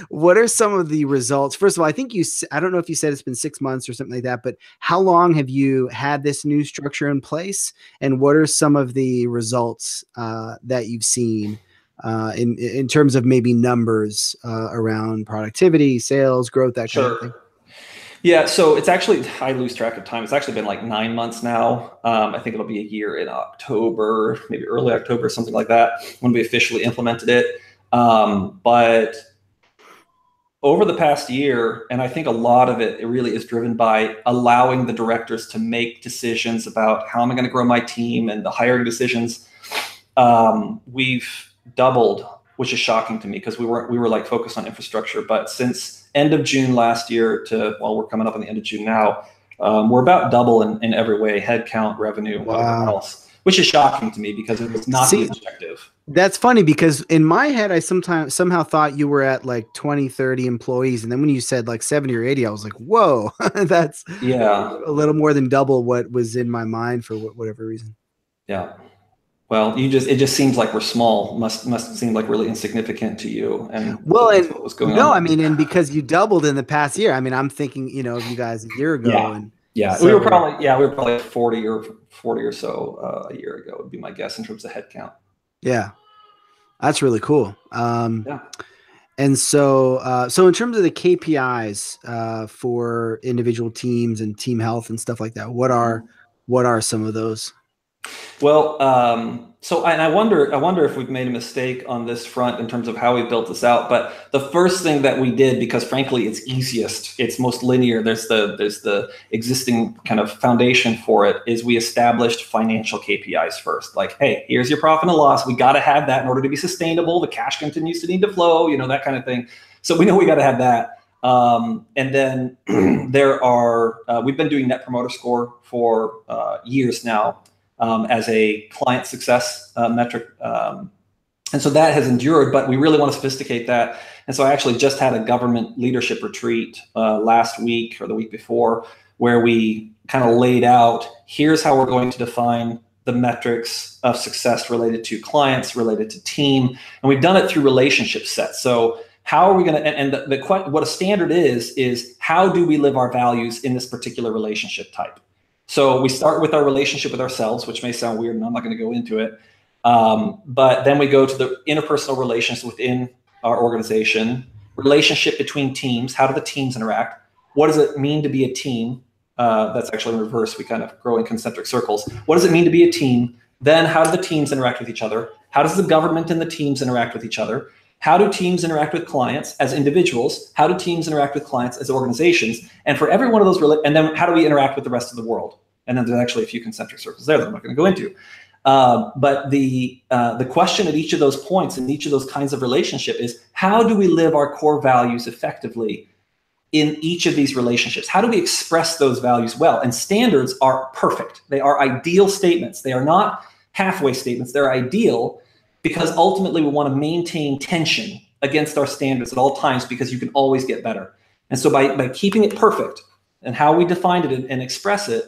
Speaker 1: what are some of the results? First of all, I don't know if you said it's been 6 months or something like that, but how long have you had this new structure in place, and what are some of the results that you've seen in terms of maybe numbers around productivity, sales, growth, that kind of thing?
Speaker 2: Yeah, so it's actually, I lose track of time. It's actually been like 9 months now. I think it'll be a year in October, maybe early October, something like that, when we officially implemented it. But over the past year, and I think a lot of it really is driven by allowing the directors to make decisions about how am I going to grow my team and the hiring decisions. We've doubled, which is shocking to me because we were like focused on infrastructure. But since end of June last year we're coming up on the end of June now, we're about double in every way, headcount, revenue, whatever else, which is shocking to me because it was not the objective.
Speaker 1: That's funny because in my head, I somehow thought you were at like 20, 30 employees. And then when you said like 70 or 80, I was like, whoa, that's a little more than double what was in my mind for whatever reason.
Speaker 2: Yeah. Well, it just seems like we're small. Must seem like really insignificant to you. And
Speaker 1: well,
Speaker 2: that's what was going on.
Speaker 1: No, I mean, and because you doubled in the past year. I mean, I'm thinking, of you guys a year ago.
Speaker 2: Yeah.
Speaker 1: And
Speaker 2: so, we were probably 40 or so a year ago would be my guess in terms of headcount.
Speaker 1: Yeah, that's really cool. And so in terms of the KPIs for individual teams and team health and stuff like that, what are some of those?
Speaker 2: Well, I wonder if we've made a mistake on this front in terms of how we built this out. But the first thing that we did, because frankly it's easiest, it's most linear, there's the existing kind of foundation for it, is we established financial KPIs first. Like, hey, here's your profit and loss. We got to have that in order to be sustainable. The cash continues to need to flow, that kind of thing. So we know we got to have that. And then we've been doing Net Promoter Score for years now. As a client success metric. And so that has endured, but we really want to sophisticate that. And so I actually just had a government leadership retreat last week or the week before, where we kind of laid out, here's how we're going to define the metrics of success related to clients, related to team. And we've done it through relationship sets. So how are we going to, and what a standard is how do we live our values in this particular relationship type? So we start with our relationship with ourselves, which may sound weird, and I'm not going to go into it. But then we go to the interpersonal relations within our organization, relationship between teams. How do the teams interact? What does it mean to be a team? That's actually in reverse. We kind of grow in concentric circles. What does it mean to be a team? Then how do the teams interact with each other? How does the government and the teams interact with each other? How do teams interact with clients as individuals? How do teams interact with clients as organizations? And for every one of those, and then how do we interact with the rest of the world? And then there's actually a few concentric circles there that I'm not going to go into. But the question at each of those points and each of those kinds of relationship is, how do we live our core values effectively in each of these relationships? How do we express those values well? And standards are perfect. They are ideal statements. They are not halfway statements. They're ideal, because ultimately we want to maintain tension against our standards at all times, because you can always get better. And so by keeping it perfect and how we defined it and express it,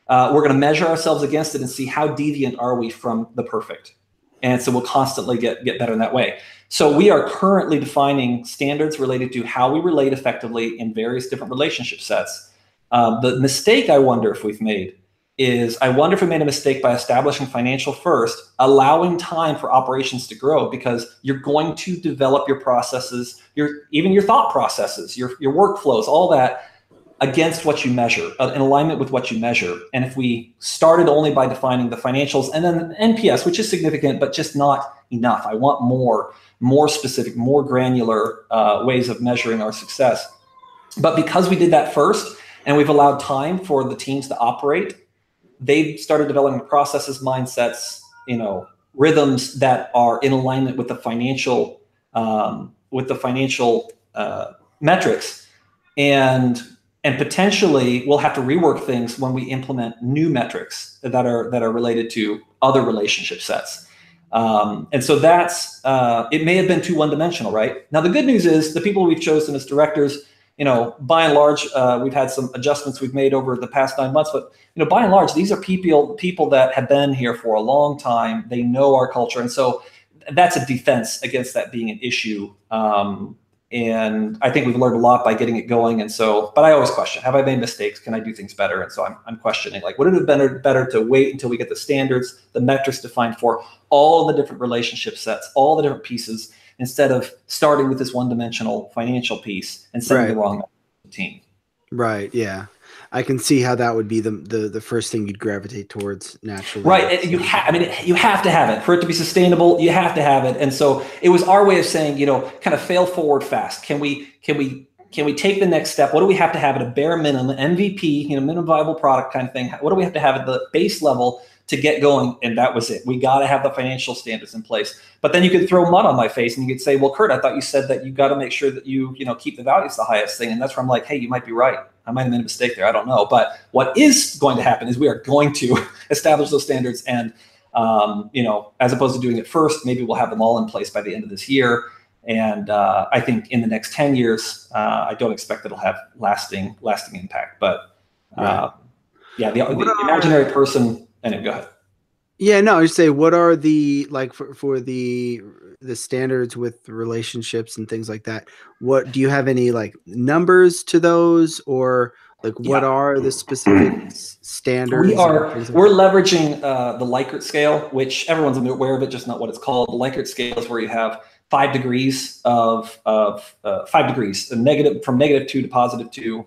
Speaker 2: we're going to measure ourselves against it and see how deviant are we from the perfect. And so we'll constantly get better in that way. So we are currently defining standards related to how we relate effectively in various different relationship sets. The mistake I wonder if we've made is, I wonder if we made a mistake by establishing financial first, allowing time for operations to grow, because you're going to develop your processes, even your thought processes, your workflows, all that against what you measure, in alignment with what you measure. And if we started only by defining the financials and then NPS, which is significant, but just not enough. I want more specific, more granular ways of measuring our success. But because we did that first, and we've allowed time for the teams to operate, they've started developing processes, mindsets, rhythms that are in alignment with the financial metrics, and potentially we'll have to rework things when we implement new metrics that are related to other relationship sets. And so that's it may have been too one-dimensional, right? Now the good news is the people we've chosen as directors, by and large, we've had some adjustments we've made over the past 9 months, but by and large, these are people that have been here for a long time. They know our culture, and so that's a defense against that being an issue. And I think we've learned a lot by getting it going. And so, but I always question: have I made mistakes? Can I do things better? And so I'm questioning, like, would it have been better to wait until we get the standards, the metrics defined for all the different relationship sets, all the different pieces, instead of starting with this one-dimensional financial piece and sending the wrong team.
Speaker 1: Right. Yeah. I can see how that would be the first thing you'd gravitate towards naturally.
Speaker 2: Right. You have to have it for it to be sustainable. You have to have it. And so it was our way of saying, kind of fail forward fast. Can we take the next step? What do we have to have at a bare minimum, MVP, minimum viable product kind of thing? What do we have to have at the base level to get going? And that was it. We got to have the financial standards in place. But then you could throw mud on my face and you could say, well, Kurt, I thought you said that you got to make sure that you keep the values the highest thing. And that's where I'm like, hey, you might be right. I might have made a mistake there. I don't know. But what is going to happen is we are going to establish those standards and You know, as opposed to doing it first, maybe we'll have them all in place by the end of this year. And I think in the next 10 years, I don't expect it'll have lasting impact. But yeah, the imaginary person. And go ahead.
Speaker 1: Yeah, no, I just say, what are the, like, for the standards with relationships and things like that? What do you have any like numbers to those, or like what are the specific standards?
Speaker 2: We're leveraging the Likert scale, which everyone's aware of it, just not what it's called. The Likert scale is where you have 5 degrees of 5 degrees, from -2 to +2,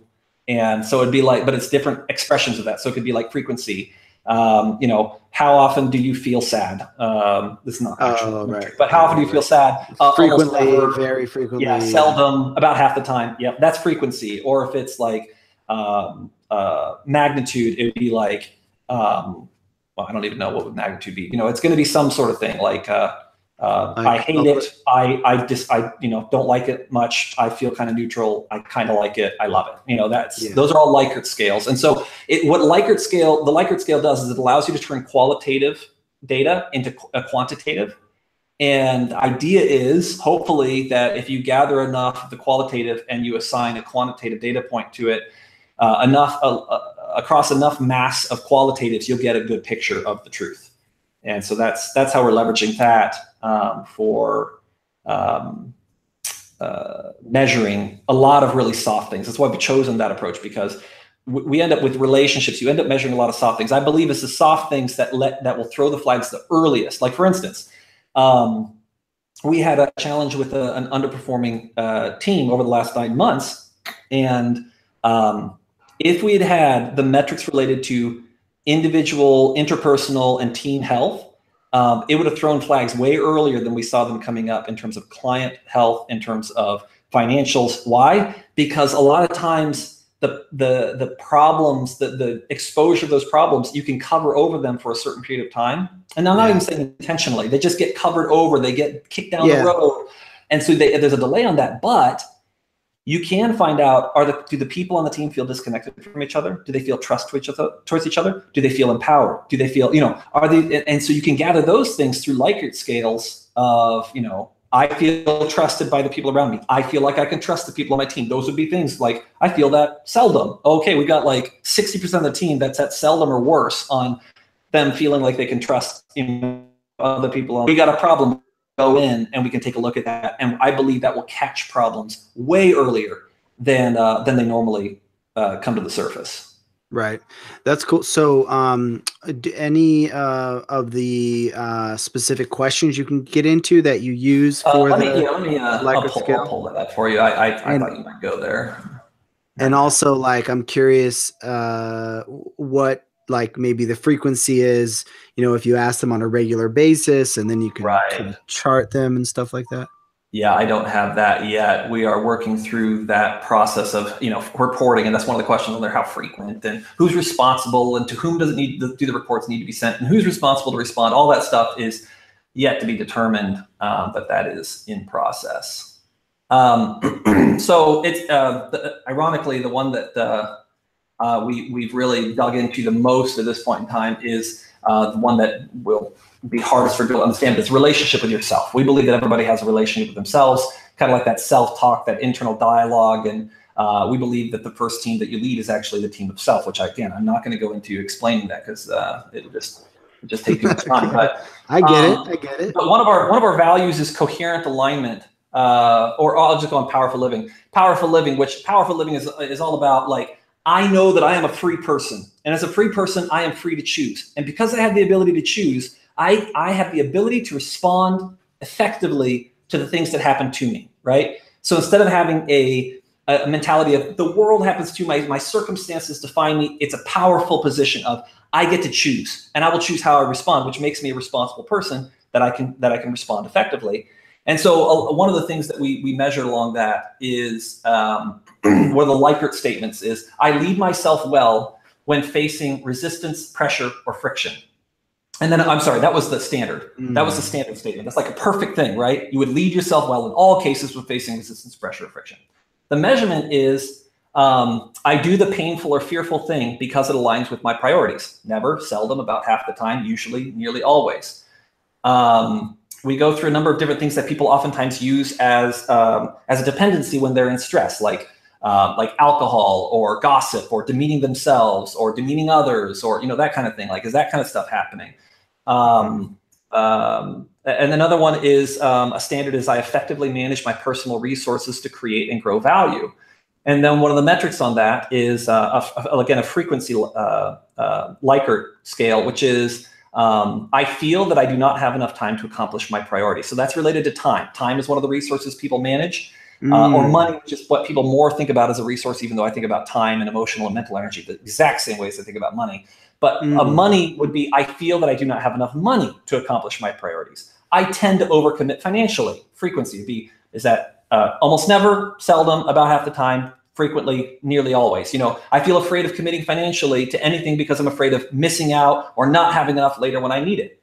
Speaker 2: and so it'd be like, but it's different expressions of that. So it could be like frequency. You know, how often do you feel sad? This is not actual,
Speaker 1: right.
Speaker 2: But how often do you feel sad?
Speaker 1: Frequently, very frequently.
Speaker 2: Yeah, seldom, about half the time. Yep, that's frequency. Or if it's like magnitude, it would be like, well, I don't even know what would magnitude be. You know, it's going to be some sort of thing like, I hate it. I you know, don't like it much. I feel kind of neutral. I kind of like it. I love it. You know, those are all Likert scales. And so what the Likert scale does is it allows you to turn qualitative data into a quantitative. And the idea is hopefully that if you gather enough of the qualitative and you assign a quantitative data point to it, across enough mass of qualitatives, you'll get a good picture of the truth. And so that's how we're leveraging that for measuring a lot of really soft things. That's why we've chosen that approach, because we end up with relationships. You end up measuring a lot of soft things. I believe it's the soft things that will throw the flags the earliest. Like, for instance, we had a challenge with an underperforming team over the last 9 months. And if we had the metrics related to individual, interpersonal, and team health, it would have thrown flags way earlier than we saw them coming up in terms of client health, in terms of financials. Why? Because a lot of times the problems, the exposure of those problems, you can cover over them for a certain period of time. And I'm not even saying intentionally, they just get covered over, they get kicked down the road. And so there's a delay on that, but you can find out, do the people on the team feel disconnected from each other? Do they feel trust towards each other? Do they feel empowered? Do they feel, you know, and so you can gather those things through Likert scales of, you know, I feel trusted by the people around me. I feel like I can trust the people on my team. Those would be things like, I feel that seldom. Okay, we got like 60% of the team that's at seldom or worse on them feeling like they can trust, you know, other people. We got a problem. Go in and we can take a look at that, and I believe that will catch problems way earlier than they normally come to the surface.
Speaker 1: Right, that's cool. So, any of the specific questions you can get into that you use for
Speaker 2: let me I'll pull that up for you. I thought you might go there.
Speaker 1: And also, like, I'm curious what, like, maybe the frequency is, you know, if you ask them on a regular basis, and then you can kind of chart them and stuff like that.
Speaker 2: Yeah, I don't have that yet. We are working through that process of, you know, reporting, and that's one of the questions on there: how frequent, and who's responsible, and to whom does it need do the reports need to be sent, and who's responsible to respond. All that stuff is yet to be determined, but that is in process. So it's ironically the one that we've really dug into the most at this point in time is the one that will be hardest for people to understand. It's relationship with yourself. We believe that everybody has a relationship with themselves, kind of like that self-talk, that internal dialogue. And we believe that the first team that you lead is actually the team of self, which I'm not going to go into explaining that because it'll just take too much time. But
Speaker 1: I get it.
Speaker 2: But one of our values is coherent alignment, or I'll just go on powerful living. Powerful living is all about, like, I know that I am a free person, and as a free person, I am free to choose. And because I have the ability to choose, I have the ability to respond effectively to the things that happen to me, right? So instead of having a mentality of the world happens to my circumstances define me, it's a powerful position of I get to choose, and I will choose how I respond, which makes me a responsible person that I can respond effectively. And so one of the things that we measured along that is one of the Likert statements is, I lead myself well when facing resistance, pressure, or friction. And then, I'm sorry, that was the standard. That was the standard statement. That's like a perfect thing, right? You would lead yourself well in all cases when facing resistance, pressure, or friction. The measurement is, I do the painful or fearful thing because it aligns with my priorities. Never, seldom, about half the time, usually, nearly always. We go through a number of different things that people oftentimes use as a dependency when they're in stress, like alcohol or gossip or demeaning themselves or demeaning others, or that kind of thing. Like, is that kind of stuff happening? And another one is a standard is I effectively manage my personal resources to create and grow value. And then one of the metrics on that is, again, a frequency Likert scale, which is I feel that I do not have enough time to accomplish my priority. So that's related to time. Time is one of the resources people manage, or money, which is what people more think about as a resource, even though I think about time and emotional and mental energy the exact same ways I think about money. But money would be, I feel that I do not have enough money to accomplish my priorities. I tend to overcommit financially. Frequency would be, is that almost never, seldom, about half the time, frequently, nearly always. I feel afraid of committing financially to anything because I'm afraid of missing out or not having enough later when I need it.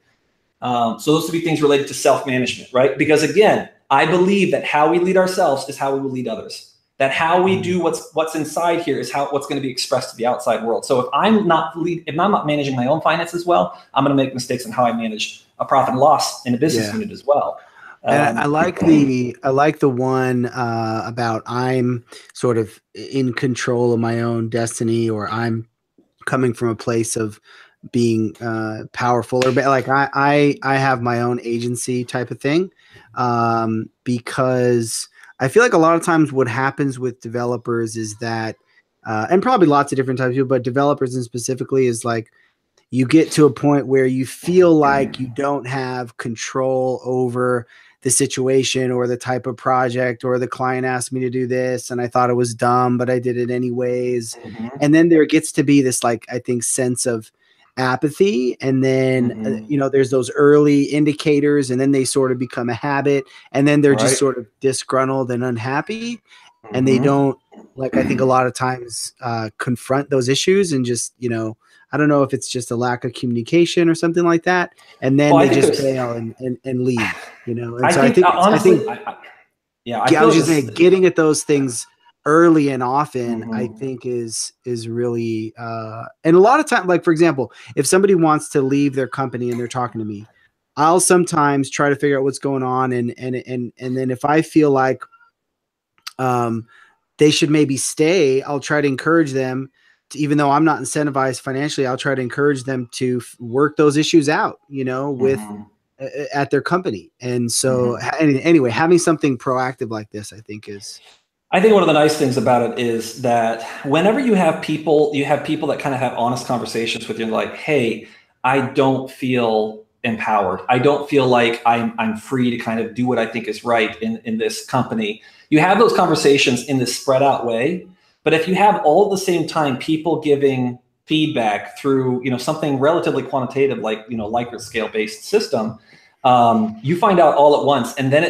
Speaker 2: So those would be things related to self-management, right? Because again, I believe that how we lead ourselves is how we will lead others. That how we do what's inside here is what's going to be expressed to the outside world. So if I'm not managing my own finances well, I'm going to make mistakes in how I manage a profit and loss in a business unit as well.
Speaker 1: And I like the one about I'm sort of in control of my own destiny, or I'm coming from a place of being powerful, or like I have my own agency type of thing, because I feel like a lot of times what happens with developers is that, and probably lots of different types of people, but developers specifically is like, you get to a point where you feel like you don't have control over the situation or the type of project, or the client asked me to do this and I thought it was dumb, but I did it anyways. And then there gets to be this, like, I think, sense of apathy. And then, there's those early indicators, and then they sort of become a habit, and then they're just sort of disgruntled and unhappy. And they don't, like, I think a lot of times confront those issues and just, I don't know if it's just a lack of communication or something like that. And then they just fail and leave, And so I think I was just saying, getting at those things early and often, I think is really, and a lot of time, like, for example, if somebody wants to leave their company and they're talking to me, I'll sometimes try to figure out what's going on. And then if I feel like, they should maybe stay, I'll try to encourage them to, even though I'm not incentivized financially, I'll try to encourage them to work those issues out, with at their company. And so anyway, having something proactive like this, I think one
Speaker 2: of the nice things about it is that whenever you have people that kind of have honest conversations with you, like, hey, I don't feel empowered. I don't feel like I'm free to kind of do what I think is right in this company. You have those conversations in this spread out way. But if you have all at the same time people giving feedback through, something relatively quantitative, like, Likert Scale based system, you find out all at once. And then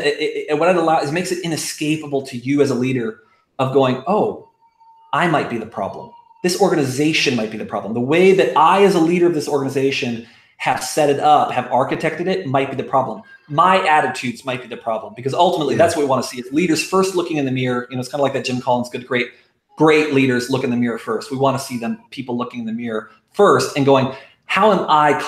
Speaker 2: what it allows is makes it inescapable to you as a leader of going, oh, I might be the problem. This organization might be the problem. The way that I, as a leader of this organization, have set it up, have architected it, might be the problem. My attitudes might be the problem, because ultimately that's what we want to see is leaders first looking in the mirror. It's kind of like that Jim Collins, great leaders look in the mirror first. We want to see people looking in the mirror first and going, how am I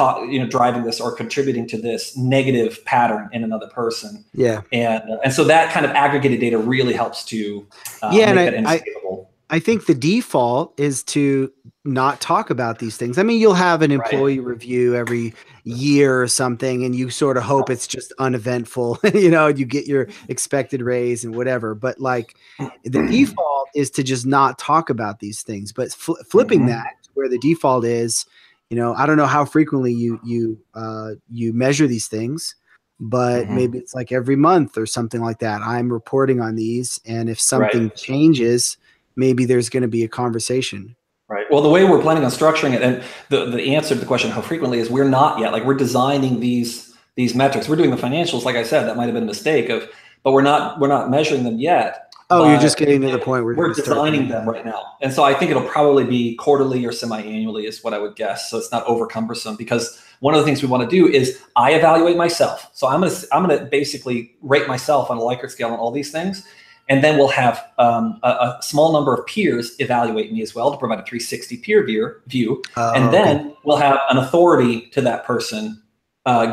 Speaker 2: driving this or contributing to this negative pattern in another person? Yeah. And so that kind of aggregated data really helps to make that inescapable.
Speaker 1: I think the default is to not talk about these things. I mean, you'll have an employee review every year or something, and you sort of hope it's just uneventful, you get your expected raise and whatever. But like, the default is to just not talk about these things. But flipping that, where the default is, I don't know how frequently you measure these things, but maybe it's like every month or something like that. I'm reporting on these, and if something changes, maybe there's going to be a conversation.
Speaker 2: Right. Well, the way we're planning on structuring it, and the answer to the question how frequently is, we're not yet. Like, we're designing these metrics. We're doing the financials, like I said, that might have been a mistake but we're not measuring them yet.
Speaker 1: Oh, you're just getting to the point where
Speaker 2: we're designing them right now. And so I think it'll probably be quarterly or semi-annually is what I would guess. So it's not over cumbersome, because one of the things we want to do is I evaluate myself. So I'm going to basically rate myself on a Likert scale on all these things. And then we'll have a small number of peers evaluate me as well to provide a 360 peer view. And then we'll have an authority to that person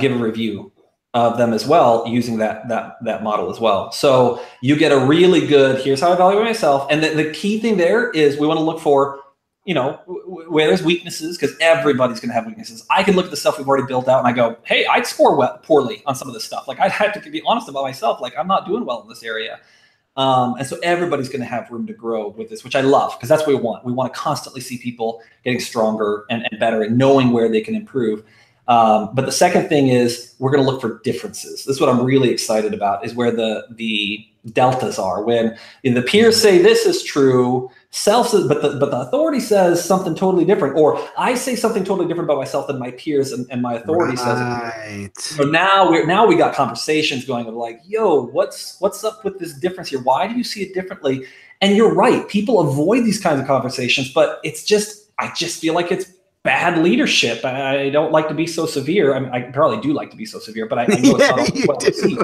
Speaker 2: give a review of them as well, using that model as well. So you get a really good, here's how I evaluate myself. And the key thing there is we want to look for, where there's weaknesses, because everybody's going to have weaknesses. I can look at the stuff we've already built out and I go, hey, I'd score poorly on some of this stuff. Like I'd have to be honest about myself. Like I'm not doing well in this area. And so everybody's going to have room to grow with this, which I love, because that's what we want. We want to constantly see people getting stronger and better and knowing where they can improve. But the second thing is we're going to look for differences. This is what I'm really excited about, is where the deltas are. When the peers say this is true, self says, but the authority says something totally different, or I say something totally different about myself than my peers and my authority says. So now we got conversations going of like, yo, what's up with this difference here? Why do you see it differently? And you're right, people avoid these kinds of conversations, but I just feel like it's bad leadership. I don't like to be so severe. I mean, I probably do like to be so severe, but I know it's not what I see.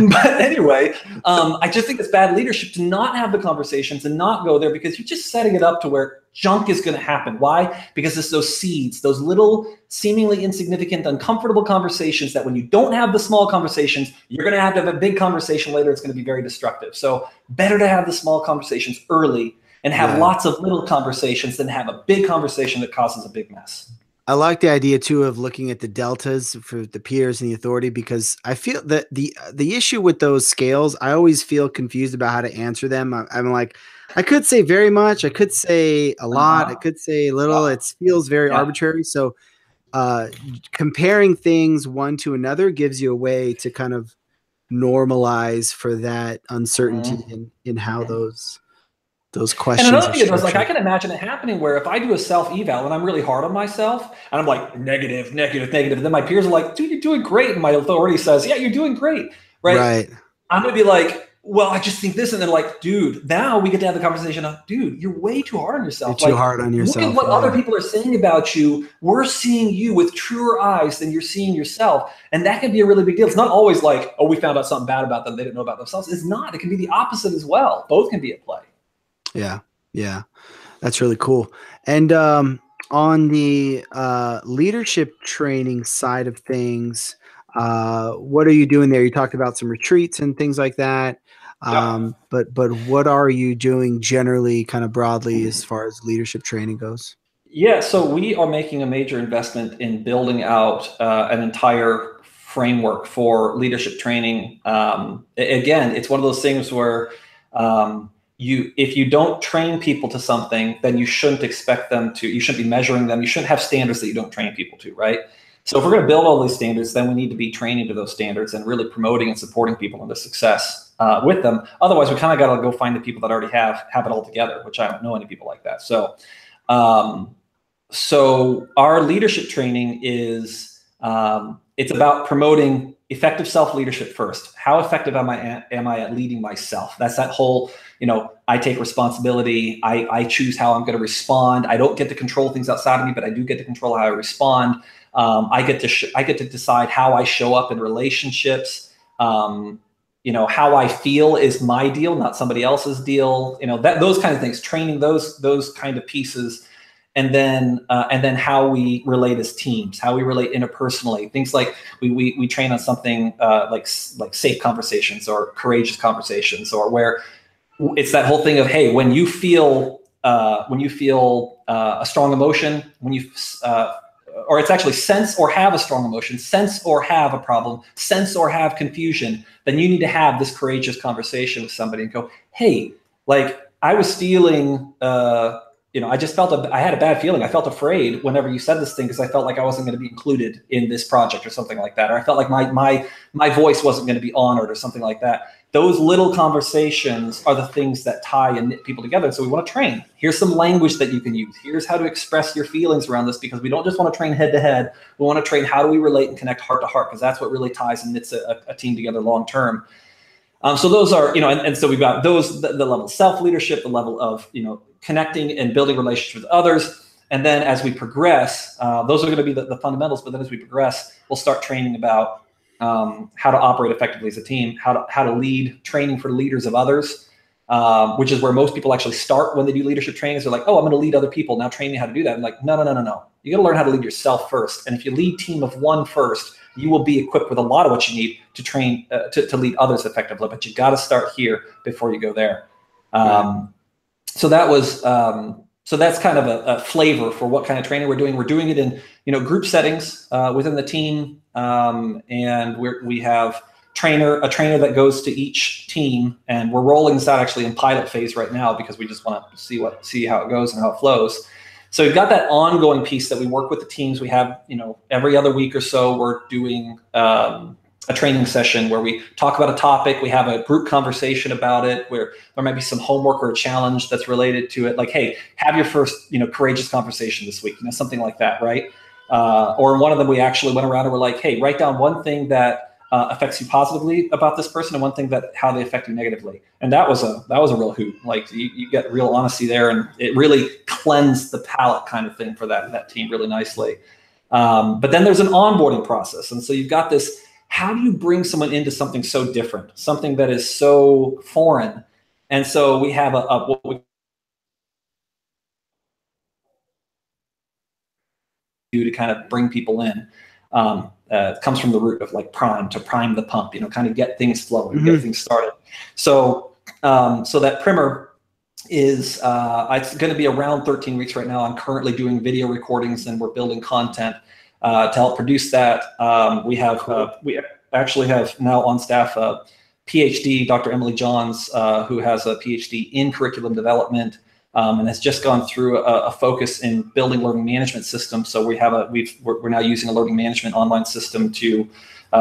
Speaker 2: But anyway, I just think it's bad leadership to not have the conversations and not go there, because you're just setting it up to where junk is going to happen. Why? Because it's those seeds, those little seemingly insignificant, uncomfortable conversations that when you don't have the small conversations, you're going to have a big conversation later. It's going to be very destructive. So better to have the small conversations early and have lots of little conversations than have a big conversation that causes a big mess.
Speaker 1: I like the idea too of looking at the deltas for the peers and the authority, because I feel that the issue with those scales, I always feel confused about how to answer them. I'm like, I could say very much, I could say a lot, I could say little. It feels very arbitrary. So comparing things one to another gives you a way to kind of normalize for that uncertainty in how those questions.
Speaker 2: And another thing is, like, I can imagine it happening where if I do a self-eval and I'm really hard on myself and I'm like negative, then my peers are like, dude, you're doing great. And my authority says, yeah, you're doing great. Right. I'm going to be like, well, I just think this. And then like, dude, now we get to have the conversation of, dude, you're way too hard on yourself.
Speaker 1: You're too hard on yourself.
Speaker 2: Look at what other people are saying about you. We're seeing you with truer eyes than you're seeing yourself. And that can be a really big deal. It's not always like, oh, we found out something bad about them they didn't know about themselves. It's not. It can be the opposite as well. Both can be at play.
Speaker 1: Yeah, that's really cool. And on the leadership training side of things, what are you doing there? You talked about some retreats and things like that. But what are you doing generally, kind of broadly, as far as leadership training goes?
Speaker 2: Yeah, so we are making a major investment in building out an entire framework for leadership training. Again, it's one of those things where if you don't train people to something, then you shouldn't expect them to, you shouldn't be measuring them. You shouldn't have standards that you don't train people to, right? So if we're going to build all these standards, then we need to be training to those standards and really promoting and supporting people in their success with them. Otherwise, we kind of got to go find the people that already have it all together, which I don't know any people like that. So, so our leadership training is, it's about promoting effective self-leadership first. How effective am I at leading myself? That's that whole, I take responsibility. I choose how I'm going to respond. I don't get to control things outside of me, but I do get to control how I respond. I get to decide how I show up in relationships. How I feel is my deal, not somebody else's deal. Those kind of things. Training those kind of pieces. And then how we relate as teams, how we relate interpersonally, things like we train on something like safe conversations or courageous conversations, or where it's that whole thing of, hey, when you feel a strong emotion, or it's actually sense or have a strong emotion, sense or have a problem, sense or have confusion, then you need to have this courageous conversation with somebody and go, hey, like I was feeling. I just felt I had a bad feeling. I felt afraid whenever you said this thing, because I felt like I wasn't going to be included in this project or something like that. Or I felt like my voice wasn't going to be honored or something like that. Those little conversations are the things that tie and knit people together. So we want to train. Here's some language that you can use. Here's how to express your feelings around this, because we don't just want to train head to head. We want to train how do we relate and connect heart to heart, because that's what really ties and knits a team together long term. So those are, and so we've got the level of self-leadership, the level of, connecting and building relationships with others. And then as we progress, those are going to be the fundamentals. But then as we progress, we'll start training about how to operate effectively as a team, how to lead training for leaders of others, which is where most people actually start when they do leadership trainings. They're like, oh, I'm going to lead other people. Now train me how to do that. I'm like, no. You got to learn how to lead yourself first. And if you lead team of one first, you will be equipped with a lot of what you need to train, to lead others effectively. But you got to start here before you go there. So that's kind of a flavor for what kind of training we're doing. We're doing it in, group settings within the team. And we have a trainer that goes to each team, and we're rolling this out actually in pilot phase right now because we just want to see how it goes and how it flows. So we've got that ongoing piece that we work with the teams. We have, every other week or so, we're doing a training session where we talk about a topic. We have a group conversation about it where there might be some homework or a challenge that's related to it. Like, hey, have your first, courageous conversation this week, something like that, right? Or in one of them, we actually went around and we're like, hey, write down one thing that affects you positively about this person and one thing that how they affect you negatively. And that was a real hoot. Like you get real honesty there, and it really cleansed the palate kind of thing for that team really nicely. But then there's an onboarding process. And so you've got this, how do you bring someone into something so different, something that is so foreign? And so we have what we do to kind of bring people in. It comes from the root of like prime, to prime the pump, kind of get things flowing, get things started. So that primer is it's going to be around 13 weeks right now. I'm currently doing video recordings and we're building content to help produce that. We actually have now on staff a PhD, Dr. Emily Johns, who has a PhD in curriculum development. And has just gone through a focus in building learning management systems. So we're now using a learning management online system to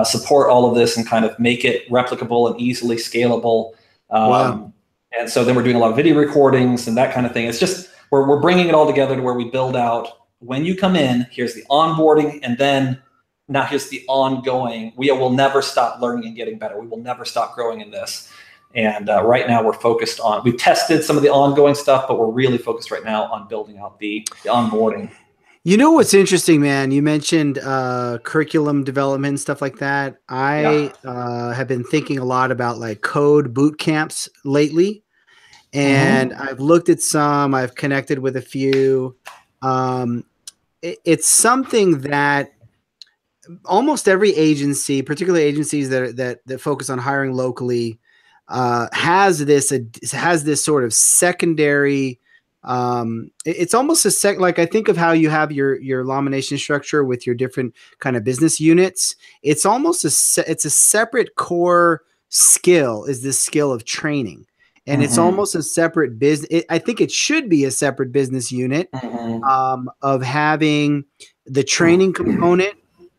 Speaker 2: support all of this and kind of make it replicable and easily scalable. Wow. And so then we're doing a lot of video recordings and that kind of thing. It's just we're bringing it all together to where we build out, when you come in, here's the onboarding, and then now here's the ongoing. We will never stop learning and getting better. We will never stop growing in this. And right now we're focused on, we've tested some of the ongoing stuff, but we're really focused right now on building out the onboarding.
Speaker 1: What's interesting, man? You mentioned curriculum development and stuff like that. I have been thinking a lot about like code boot camps lately. And I've looked at some, I've connected with a few. It's something that almost every agency, particularly agencies that focus on hiring locally, has this sort of secondary. It's almost like I think of how you have your Llama Nation structure with your different kind of business units. It's almost it's a separate core skill, is this skill of training, and it's almost a separate business. I think it should be a separate business unit of having the training component.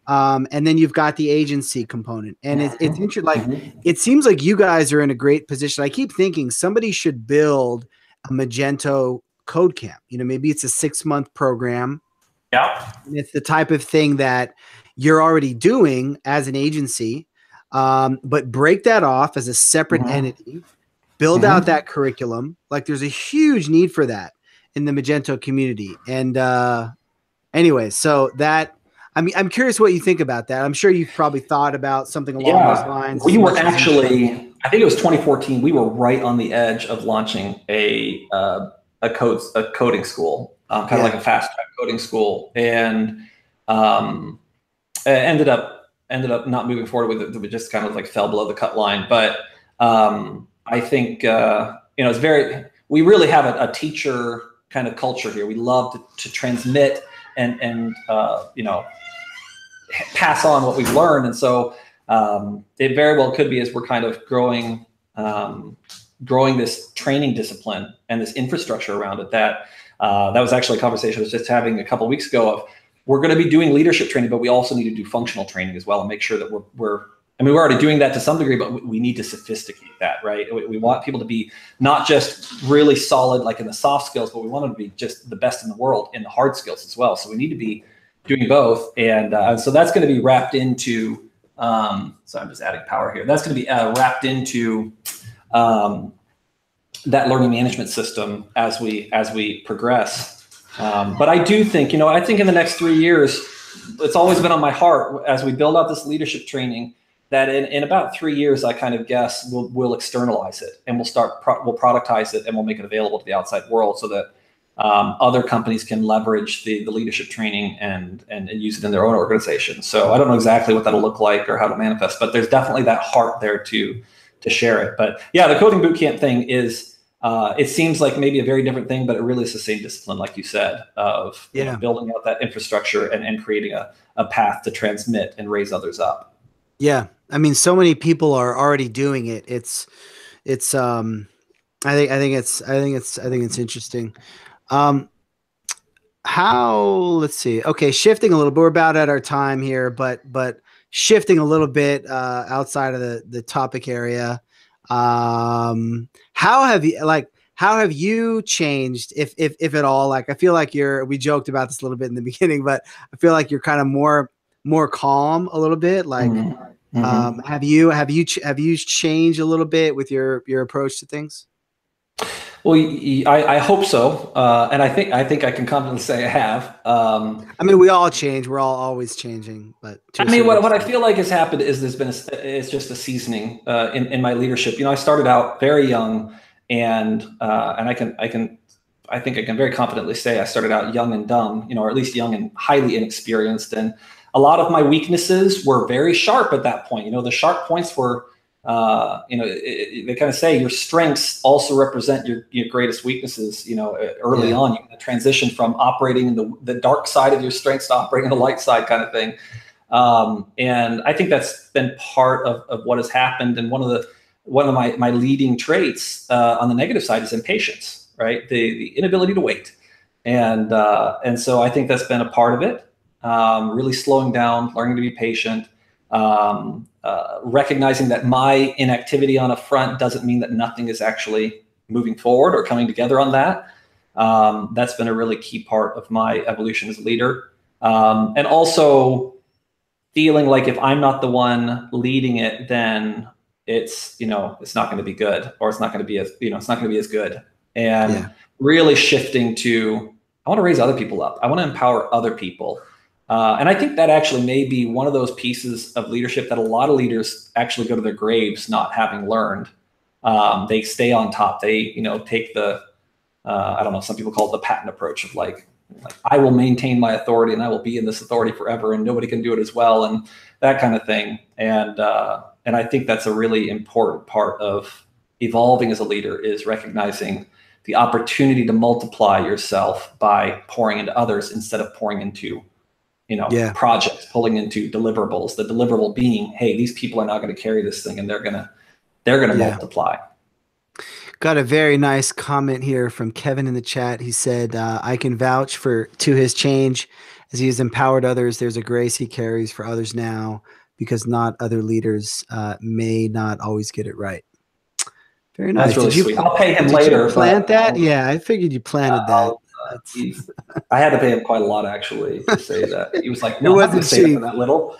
Speaker 1: And then you've got the agency component, and it's interesting. Like it seems like you guys are in a great position. I keep thinking somebody should build a Magento code camp. Maybe it's a 6-month program.
Speaker 2: Yeah,
Speaker 1: and it's the type of thing that you're already doing as an agency, but break that off as a separate entity. Build out that curriculum. Like there's a huge need for that in the Magento community. And anyway, so that. I mean, I'm curious what you think about that. I'm sure you've probably thought about something along those lines.
Speaker 2: We were actually, I think it was 2014. We were right on the edge of launching a coding school, kind of like a fast track coding school, and ended up not moving forward with it. We just kind of like fell below the cut line. But I think it's we really have a teacher kind of culture here. We love to transmit and pass on what we've learned. And so it very well could be, as we're kind of growing this training discipline and this infrastructure around it, that was actually a conversation I was just having a couple of weeks ago of, we're going to be doing leadership training, but we also need to do functional training as well and make sure that we're already doing that to some degree, but we need to sophisticate that, right? We want people to be not just really solid, like in the soft skills, but we want them to be just the best in the world in the hard skills as well. So we need to be doing both. And so that's going to be wrapped into, so I'm just adding power here. That's going to be wrapped into that learning management system as we progress. But I do think, I think in the next 3 years, it's always been on my heart as we build out this leadership training. that in about 3 years, I kind of guess we'll externalize it, and we'll productize it, and we'll make it available to the outside world so that other companies can leverage the leadership training and use it in their own organization. So I don't know exactly what that'll look like or how to manifest, but there's definitely that heart there to share it. But yeah, the coding bootcamp thing is, it seems like maybe a very different thing, but it really is the same discipline, like you said, of building out that infrastructure and creating a path to transmit and raise others up.
Speaker 1: Yeah. I mean, so many people are already doing it. It's I think it's interesting. Let's see. Okay, shifting a little bit. We're about at our time here, but shifting a little bit outside of the topic area. How have you changed, if at all? Like, I feel like we joked about this a little bit in the beginning, but I feel like you're kind of more calm a little bit. Like, have you changed a little bit with your approach to things?
Speaker 2: Well, I hope so, and I think I can confidently say I have.
Speaker 1: I mean, we all change. We're all always changing. But
Speaker 2: I mean, what I feel like has happened is it's just a seasoning in my leadership. I started out very young, and I think I can very confidently say I started out young and dumb, or at least young and highly inexperienced. And a lot of my weaknesses were very sharp at that point. The sharp points were, they kind of say your strengths also represent your greatest weaknesses. Early on, you transition from operating in the dark side of your strengths to operating in the light side, kind of thing. And I think that's been part of what has happened. And one of my leading traits on the negative side is impatience, right? The inability to wait. And so I think that's been a part of it. Really slowing down, learning to be patient, recognizing that my inactivity on a front doesn't mean that nothing is actually moving forward or coming together on that. That's been a really key part of my evolution as a leader. And also feeling like if I'm not the one leading it, then it's not going to be good, or it's not going to be as good. And really shifting to, I want to raise other people up. I want to empower other people. And I think that actually may be one of those pieces of leadership that a lot of leaders actually go to their graves not having learned. They stay on top. They, take the, I don't know, some people call it the patent approach of like I will maintain my authority and I will be in this authority forever and nobody can do it as well, and that kind of thing. And I think that's a really important part of evolving as a leader, is recognizing the opportunity to multiply yourself by pouring into others instead of pouring into projects, pulling into deliverables, the deliverable being, hey, these people are not going to carry this thing and they're going to multiply.
Speaker 1: Got a very nice comment here from Kevin in the chat. He said, I can vouch to his change as he has empowered others. There's a grace he carries for others now, because not other leaders may not always get it right. Very nice.
Speaker 2: That's really sweet. I'll pay him later.
Speaker 1: Did you plant that? Yeah, I figured you planted that.
Speaker 2: I had to pay him quite a lot, actually, to say that. He was like, "No,
Speaker 1: it wasn't cheap.
Speaker 2: That little."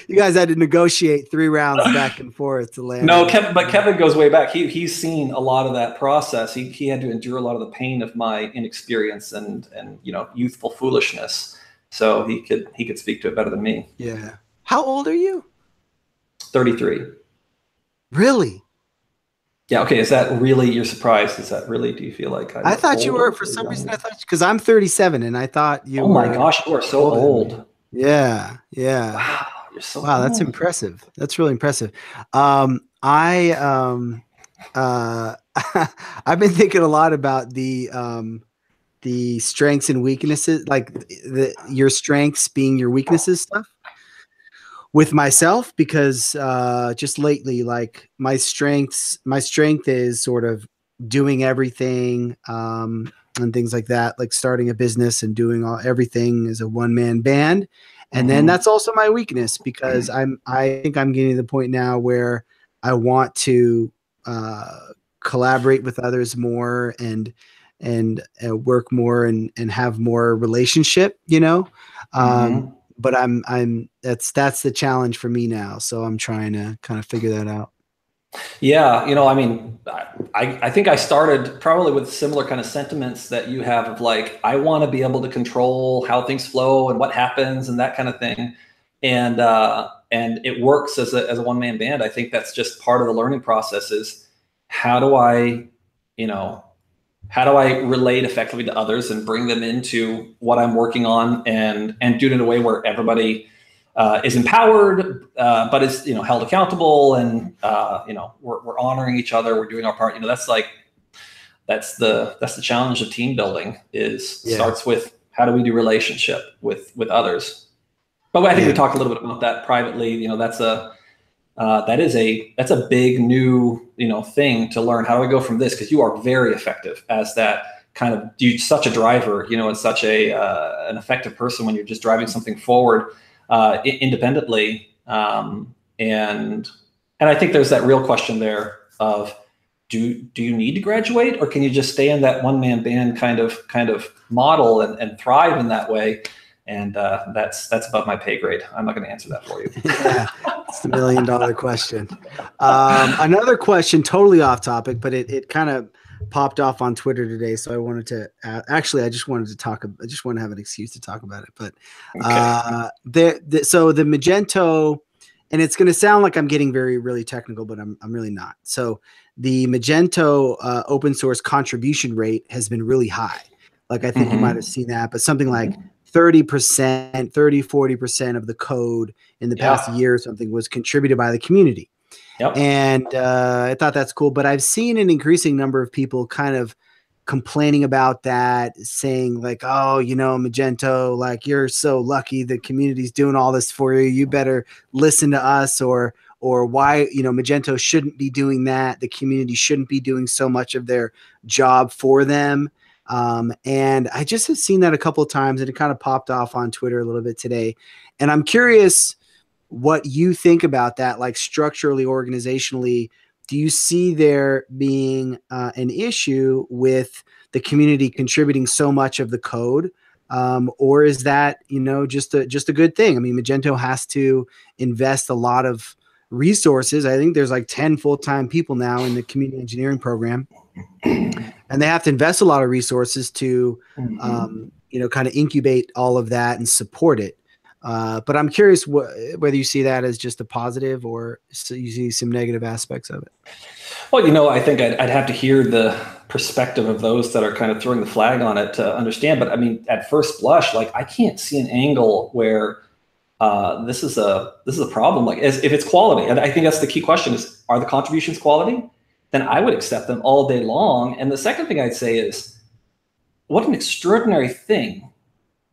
Speaker 1: You guys had to negotiate 3 rounds back and forth to land.
Speaker 2: No, Kevin goes way back. He's seen a lot of that process. He had to endure a lot of the pain of my inexperience and youthful foolishness. So he could speak to it better than me.
Speaker 1: Yeah. How old are you?
Speaker 2: 33.
Speaker 1: Really?
Speaker 2: Yeah. Okay. Is that really, you're surprised? Is that really, do you feel like
Speaker 1: I thought you were, for some reason, because I'm 37 and I thought you
Speaker 2: were. Oh my gosh, you are so old.
Speaker 1: Yeah. Yeah.
Speaker 2: Wow. You're so
Speaker 1: old. That's impressive. That's really impressive. I've been thinking a lot about the strengths and weaknesses, like your strengths being your weaknesses stuff with myself, because just lately, like my strength is sort of doing everything and things like that, like starting a business and doing everything as a one-man band. And then that's also my weakness, because I think I'm getting to the point now where I want to collaborate with others more and work more and have more relationship, but that's the challenge for me now. So I'm trying to kind of figure that out.
Speaker 2: Yeah. I mean, I think I started probably with similar kind of sentiments that you have of like, I want to be able to control how things flow and what happens and that kind of thing. and it works as a one-man band. I think that's just part of the learning process is how do I relate effectively to others and bring them into what I'm working on and do it in a way where everybody is empowered, but is held accountable, and we're honoring each other. We're doing our part. That's the challenge of team building. Starts with how do we do relationship with others. But I think we talked a little bit about that privately. That's a big new thing to learn. How do I go from this? Because you are very effective as that kind of, you're such a driver, and such an effective person when you're just driving something forward independently. And I think there's that real question there of do you need to graduate, or can you just stay in that one-man band kind of model and thrive in that way? And that's above my pay grade. I'm not going to answer that for you.
Speaker 1: Yeah, it's the $1 million question. Another question, totally off topic, but it kind of popped off on Twitter today. So I wanted to I just want to have an excuse to talk about it. But so the Magento, and it's going to sound like I'm getting really technical, but I'm really not. So the Magento open source contribution rate has been really high. Like I think you might have seen that, but something like 30%, 40% of the code in the past year or something was contributed by the community.
Speaker 2: Yep.
Speaker 1: And I thought that's cool, but I've seen an increasing number of people kind of complaining about that, saying like, oh, Magento, like you're so lucky the community's doing all this for you. You better listen to us, or why, Magento shouldn't be doing that. The community shouldn't be doing so much of their job for them. And I just have seen that a couple of times, and it kind of popped off on Twitter a little bit today. And I'm curious what you think about that, like structurally, organizationally. Do you see there being an issue with the community contributing so much of the code? Or is that, just a good thing? I mean, Magento has to invest a lot of resources. I think there's like 10 full-time people now in the community engineering program. And they have to invest a lot of resources to, kind of incubate all of that and support it. But I'm curious whether you see that as just a positive, or you see some negative aspects of it.
Speaker 2: Well, I think I'd have to hear the perspective of those that are kind of throwing the flag on it to understand. But I mean, at first blush, like I can't see an angle where this is a problem. Like if it's quality, and I think that's the key question: is are the contributions quality? Then I would accept them all day long. And the second thing I'd say is, what an extraordinary thing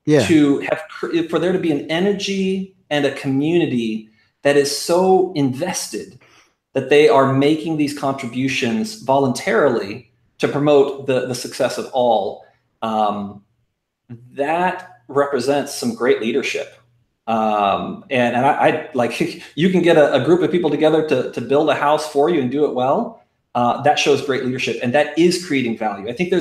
Speaker 2: to have, for there to be an energy and a community that is so invested that they are making these contributions voluntarily to promote the success of all. That represents some great leadership. And I like, you can get a group of people together to build a house for you and do it well. That shows great leadership, and that is creating value. I think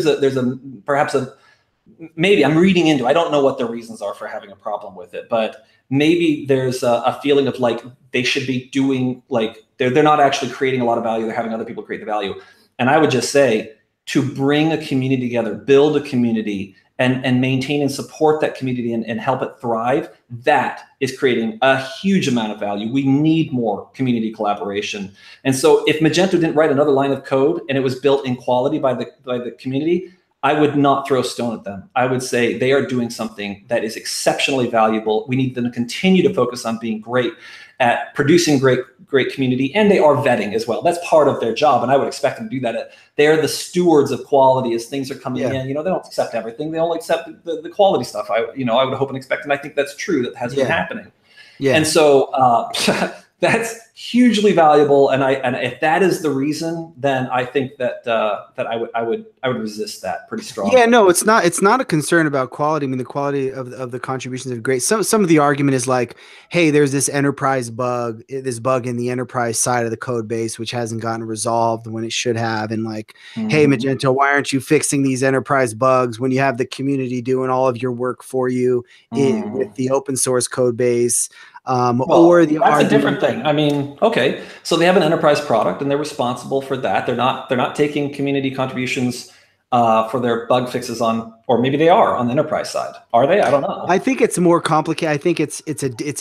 Speaker 2: maybe I'm reading into, I don't know what the reasons are for having a problem with it, but maybe there's a feeling of like they should be doing, like they're not actually creating a lot of value. They're having other people create the value. And I would just say, to bring a community together, build a community, and maintain and support that community and help it thrive, that is creating a huge amount of value. We need more community collaboration. And so if Magento didn't write another line of code and it was built in quality by the community, I would not throw a stone at them. I would say they are doing something that is exceptionally valuable. We need them to continue to focus on being great at producing great community, and they are vetting as well. That's part of their job, and I would expect them to do that. They are the stewards of quality as things are coming in. They don't accept everything. They only accept the quality stuff. I would hope and expect, and I think that's true. That has been happening. Yeah. And so that's hugely valuable. And if that is the reason, then I think that I would resist that pretty strongly.
Speaker 1: Yeah, no, it's not a concern about quality. I mean, the quality of the contributions are great. Some of the argument is like, hey, there's this bug in the enterprise side of the code base which hasn't gotten resolved when it should have. And like, hey, Magento, why aren't you fixing these enterprise bugs when you have the community doing all of your work for you with the open source code base? Or
Speaker 2: that's a different thing. I mean, okay, so they have an enterprise product and they're responsible for that. They're not taking community contributions for their bug fixes on, or maybe they are on the enterprise side. Are they? I don't know.
Speaker 1: I think it's more complicated. I think it's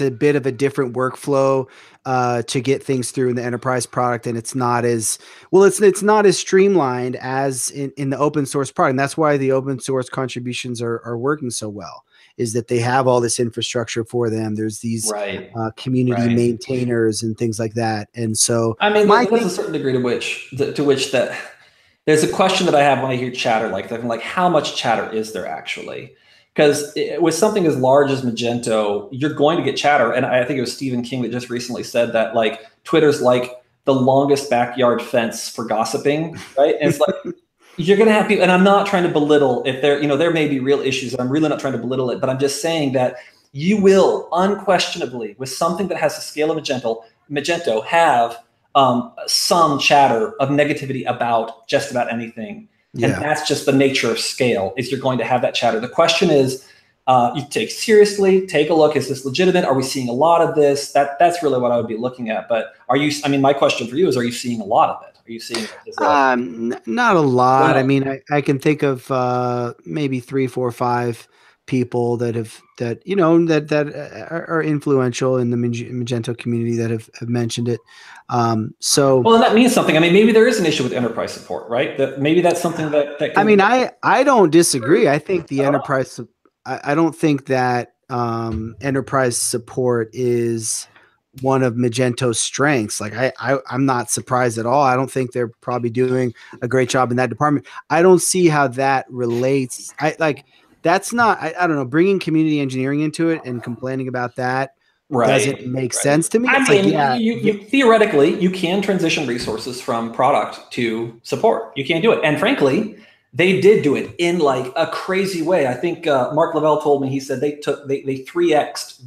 Speaker 1: a bit of a different workflow to get things through in the enterprise product, and it's not as well. It's not as streamlined as in the open source product. And that's why the open source contributions are working so well. Is that they have all this infrastructure for them. There's these community maintainers and things like that. And so,
Speaker 2: I mean, there's a certain degree to which that. There's a question that I have when I hear chatter like that. I'm like, how much chatter is there actually? Because with something as large as Magento, you're going to get chatter. And I think it was Stephen King that just recently said that like Twitter's like the longest backyard fence for gossiping, right? And it's like, you're going to have people, and I'm not trying to belittle if there, there may be real issues. I'm really not trying to belittle it, but I'm just saying that you will unquestionably, with something that has the scale of Magento have some chatter of negativity about just about anything. Yeah. And that's just the nature of scale, is you're going to have that chatter. The question is, you take seriously, take a look, is this legitimate? Are we seeing a lot of this? That's really what I would be looking at. But my question for you is, are you seeing a lot of it? Are you seeing
Speaker 1: not a lot. Well, I mean, I can think of maybe 3, 4, 5 people that are influential in the Magento community that have mentioned it. So
Speaker 2: well, that means something. I mean, maybe there is an issue with enterprise support, right? That maybe that's something that can,
Speaker 1: I mean, I don't disagree. I think the enterprise. I don't think that enterprise support is one of Magento's strengths. Like I'm not surprised at all. I don't think they're probably doing a great job in that department. I don't see how that relates. That's not, I don't know, bringing community engineering into it and complaining about that doesn't make sense to me.
Speaker 2: I mean, you theoretically, you can transition resources from product to support. You can do it. And frankly, they did do it in like a crazy way. I think Mark Lavelle told me, he said they 3x'd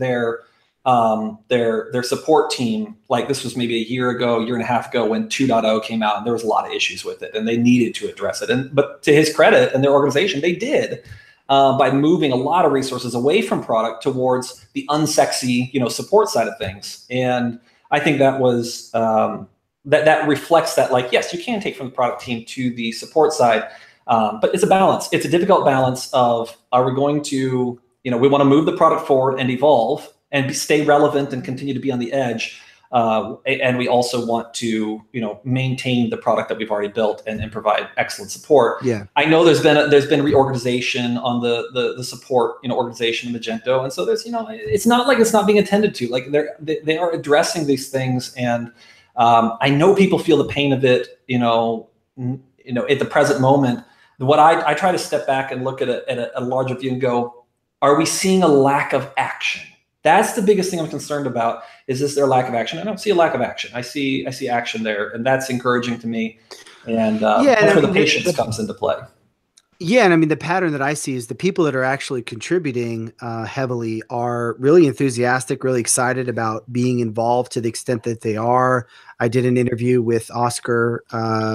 Speaker 2: their support team. Like this was maybe a year and a half ago when 2.0 came out, and there was a lot of issues with it and they needed to address it. But to his credit and their organization, they did. By moving a lot of resources away from product towards the unsexy, support side of things. And I think that was that reflects that, like, yes, you can take from the product team to the support side, but it's a balance. It's a difficult balance of, are we going to, we want to move the product forward and evolve and stay relevant and continue to be on the edge. And we also want to, maintain the product that we've already built and provide excellent support.
Speaker 1: Yeah,
Speaker 2: I know there's been reorganization on the support, organization in Magento, and so there's, it's not like it's not being attended to. Like they are addressing these things, and I know people feel the pain of it, at the present moment. What I try to step back and look at a larger view and go, are we seeing a lack of action? That's the biggest thing I'm concerned about. Is this their lack of action? I don't see a lack of action. I see action there, and that's encouraging to me. And that's where the patience comes into play.
Speaker 1: Yeah, and I mean, the pattern that I see is the people that are actually contributing heavily are really enthusiastic, really excited about being involved to the extent that they are. I did an interview with Oscar,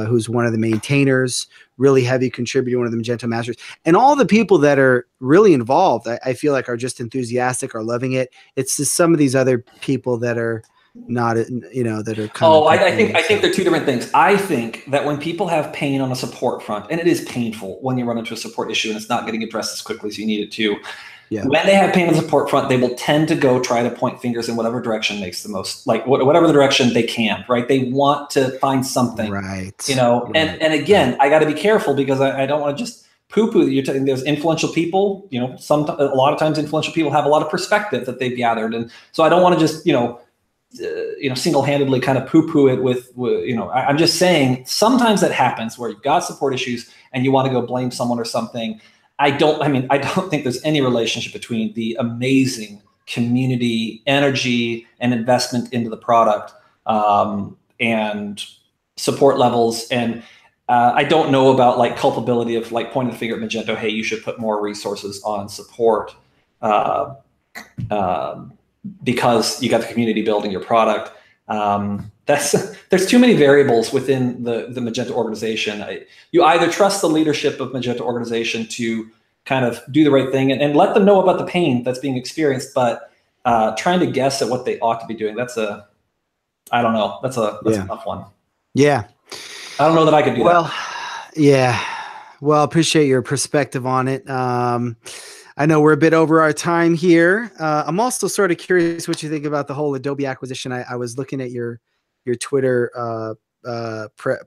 Speaker 1: who's one of the maintainers, really heavy contributor, one of the Magento masters. And all the people that are really involved, I feel like, are just enthusiastic, are loving it. It's just some of these other people that are not, that are kind of.
Speaker 2: I think they're two different things. I think that when people have pain on a support front, and it is painful when you run into a support issue and it's not getting addressed as quickly as you need it to. Yeah. When they have pain on the support front, they will tend to go try to point fingers in whatever direction makes the most, like whatever the direction they can, right? They want to find something,
Speaker 1: right?
Speaker 2: And again, I got to be careful because I don't want to just poo-poo that you're telling. There's influential people, a lot of times influential people have a lot of perspective that they've gathered, and so I don't want to just single-handedly kind of poo-poo it with I'm just saying sometimes that happens where you've got support issues and you want to go blame someone or something. I don't think there's any relationship between the amazing community energy and investment into the product and support levels. And I don't know about like culpability of like pointing the finger at Magento, hey, you should put more resources on support because you got the community building your product. There's too many variables within the Magento organization. You either trust the leadership of Magento organization to kind of do the right thing and let them know about the pain that's being experienced, but trying to guess at what they ought to be doing, that's a tough one.
Speaker 1: Yeah.
Speaker 2: I don't know that I could do that.
Speaker 1: Yeah. Well, appreciate your perspective on it. I know we're a bit over our time here. I'm also sort of curious what you think about the whole Adobe acquisition. I was looking at your Twitter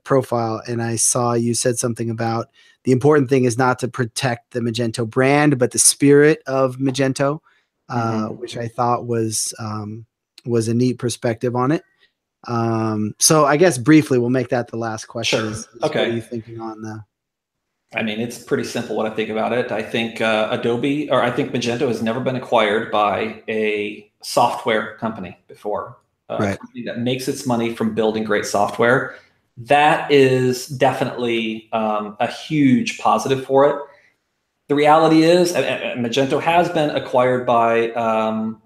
Speaker 1: profile, and I saw you said something about the important thing is not to protect the Magento brand, but the spirit of Magento, which I thought was a neat perspective on it. So I guess briefly, we'll make that the last question.
Speaker 2: Sure.
Speaker 1: Okay. What are you thinking on the?
Speaker 2: I mean, it's pretty simple what I think about it. I think Adobe, or I think Magento has never been acquired by a software company before. A company that makes its money from building great software. That is definitely a huge positive for it. The reality is, Magento has been acquired by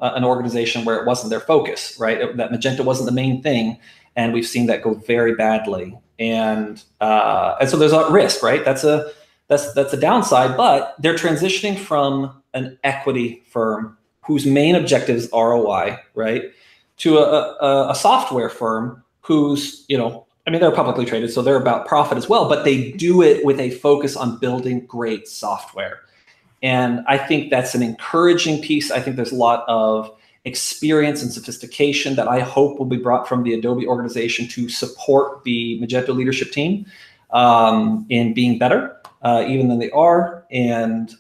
Speaker 2: an organization where it wasn't their focus, right? That Magento wasn't the main thing, and we've seen that go very badly. And so there's a risk, right? That's a downside. But they're transitioning from an equity firm whose main objective is ROI, right, to a software firm who's, I mean, they're publicly traded, so they're about profit as well, but they do it with a focus on building great software. And I think that's an encouraging piece. I think there's a lot of experience and sophistication that I hope will be brought from the Adobe organization to support the Magento leadership team in being better even than they are. And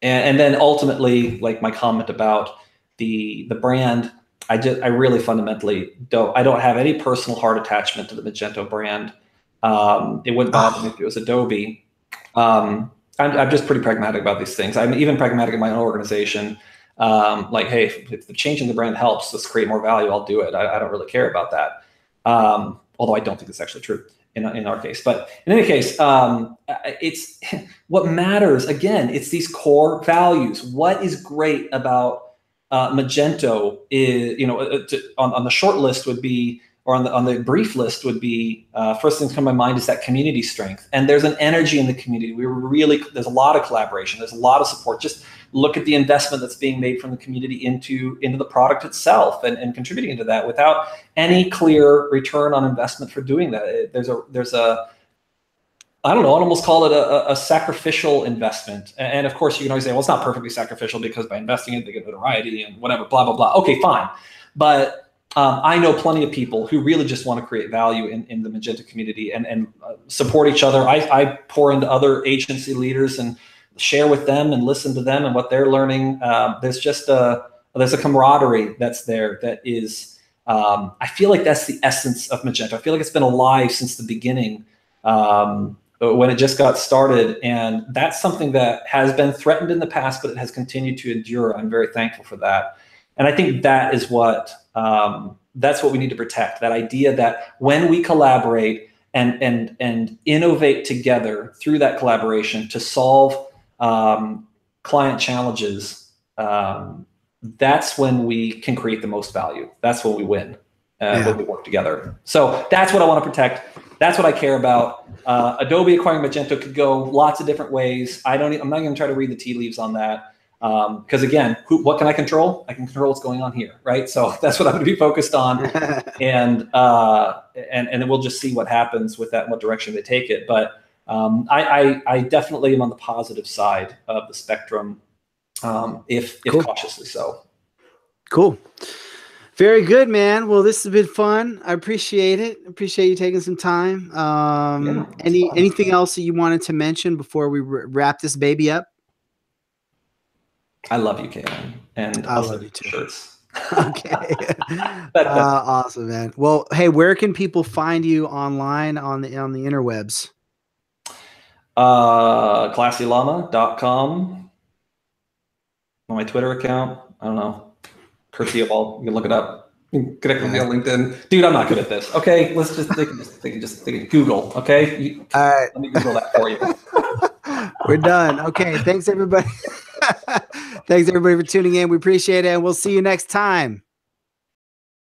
Speaker 2: then ultimately, like my comment about the brand, I really fundamentally don't have any personal heart attachment to the Magento brand. It wouldn't bother me if it was Adobe. I'm just pretty pragmatic about these things. I'm even pragmatic in my own organization. Like, hey, if the changing the brand helps us create more value, I'll do it. I don't really care about that. Although I don't think it's actually true in our case. But in any case, it's what matters. Again, it's these core values. What is great about Magento is, on the short list would be, or on the brief list would be, first thing to come to my mind is that community strength. And there's an energy in the community. There's a lot of collaboration. There's a lot of support. Just look at the investment that's being made from the community into the product itself and contributing to that without any clear return on investment for doing that. There's a I don't know, I'd almost call it a sacrificial investment. And of course, you can always say, well, it's not perfectly sacrificial because by investing it, they get notoriety and whatever, blah, blah, blah. Okay, fine. But I know plenty of people who really just want to create value in the Magento community and support each other. I pour into other agency leaders and share with them and listen to them and what they're learning. There's a camaraderie that's there that is, I feel like that's the essence of Magento. I feel like it's been alive since the beginning. When it just got started, and that's something that has been threatened in the past, but it has continued to endure. I'm very thankful for that, and I think that is that's what we need to protect. That idea that when we collaborate and innovate together through that collaboration to solve client challenges, that's when we can create the most value. That's when we win. When we work together. So that's what I want to protect. That's what I care about. Adobe acquiring Magento could go lots of different ways. I'm not going to try to read the tea leaves on that. Because again, what can I control? I can control what's going on here, right? So that's what I'm going to be focused on. and then we'll just see what happens with that and what direction they take it. But I definitely am on the positive side of the spectrum, if cautiously so.
Speaker 1: Cool. Very good, man. Well, this has been fun. I appreciate it. Appreciate you taking some time. Anything else that you wanted to mention before we wrap this baby up?
Speaker 2: I love you, Kaylin. And
Speaker 1: I love you too.
Speaker 2: Shirts.
Speaker 1: Okay. Awesome, man. Well, hey, where can people find you online on the interwebs?
Speaker 2: ClassyLllama.com. On my Twitter account. I don't know. Theobald, you can look it up. You can connect with me on LinkedIn. Dude, I'm not good at this. Okay, let's just they can Google. Okay,
Speaker 1: all right.
Speaker 2: Let me Google that for you.
Speaker 1: We're done. Okay, thanks everybody. Thanks everybody for tuning in. We appreciate it, and we'll see you next time.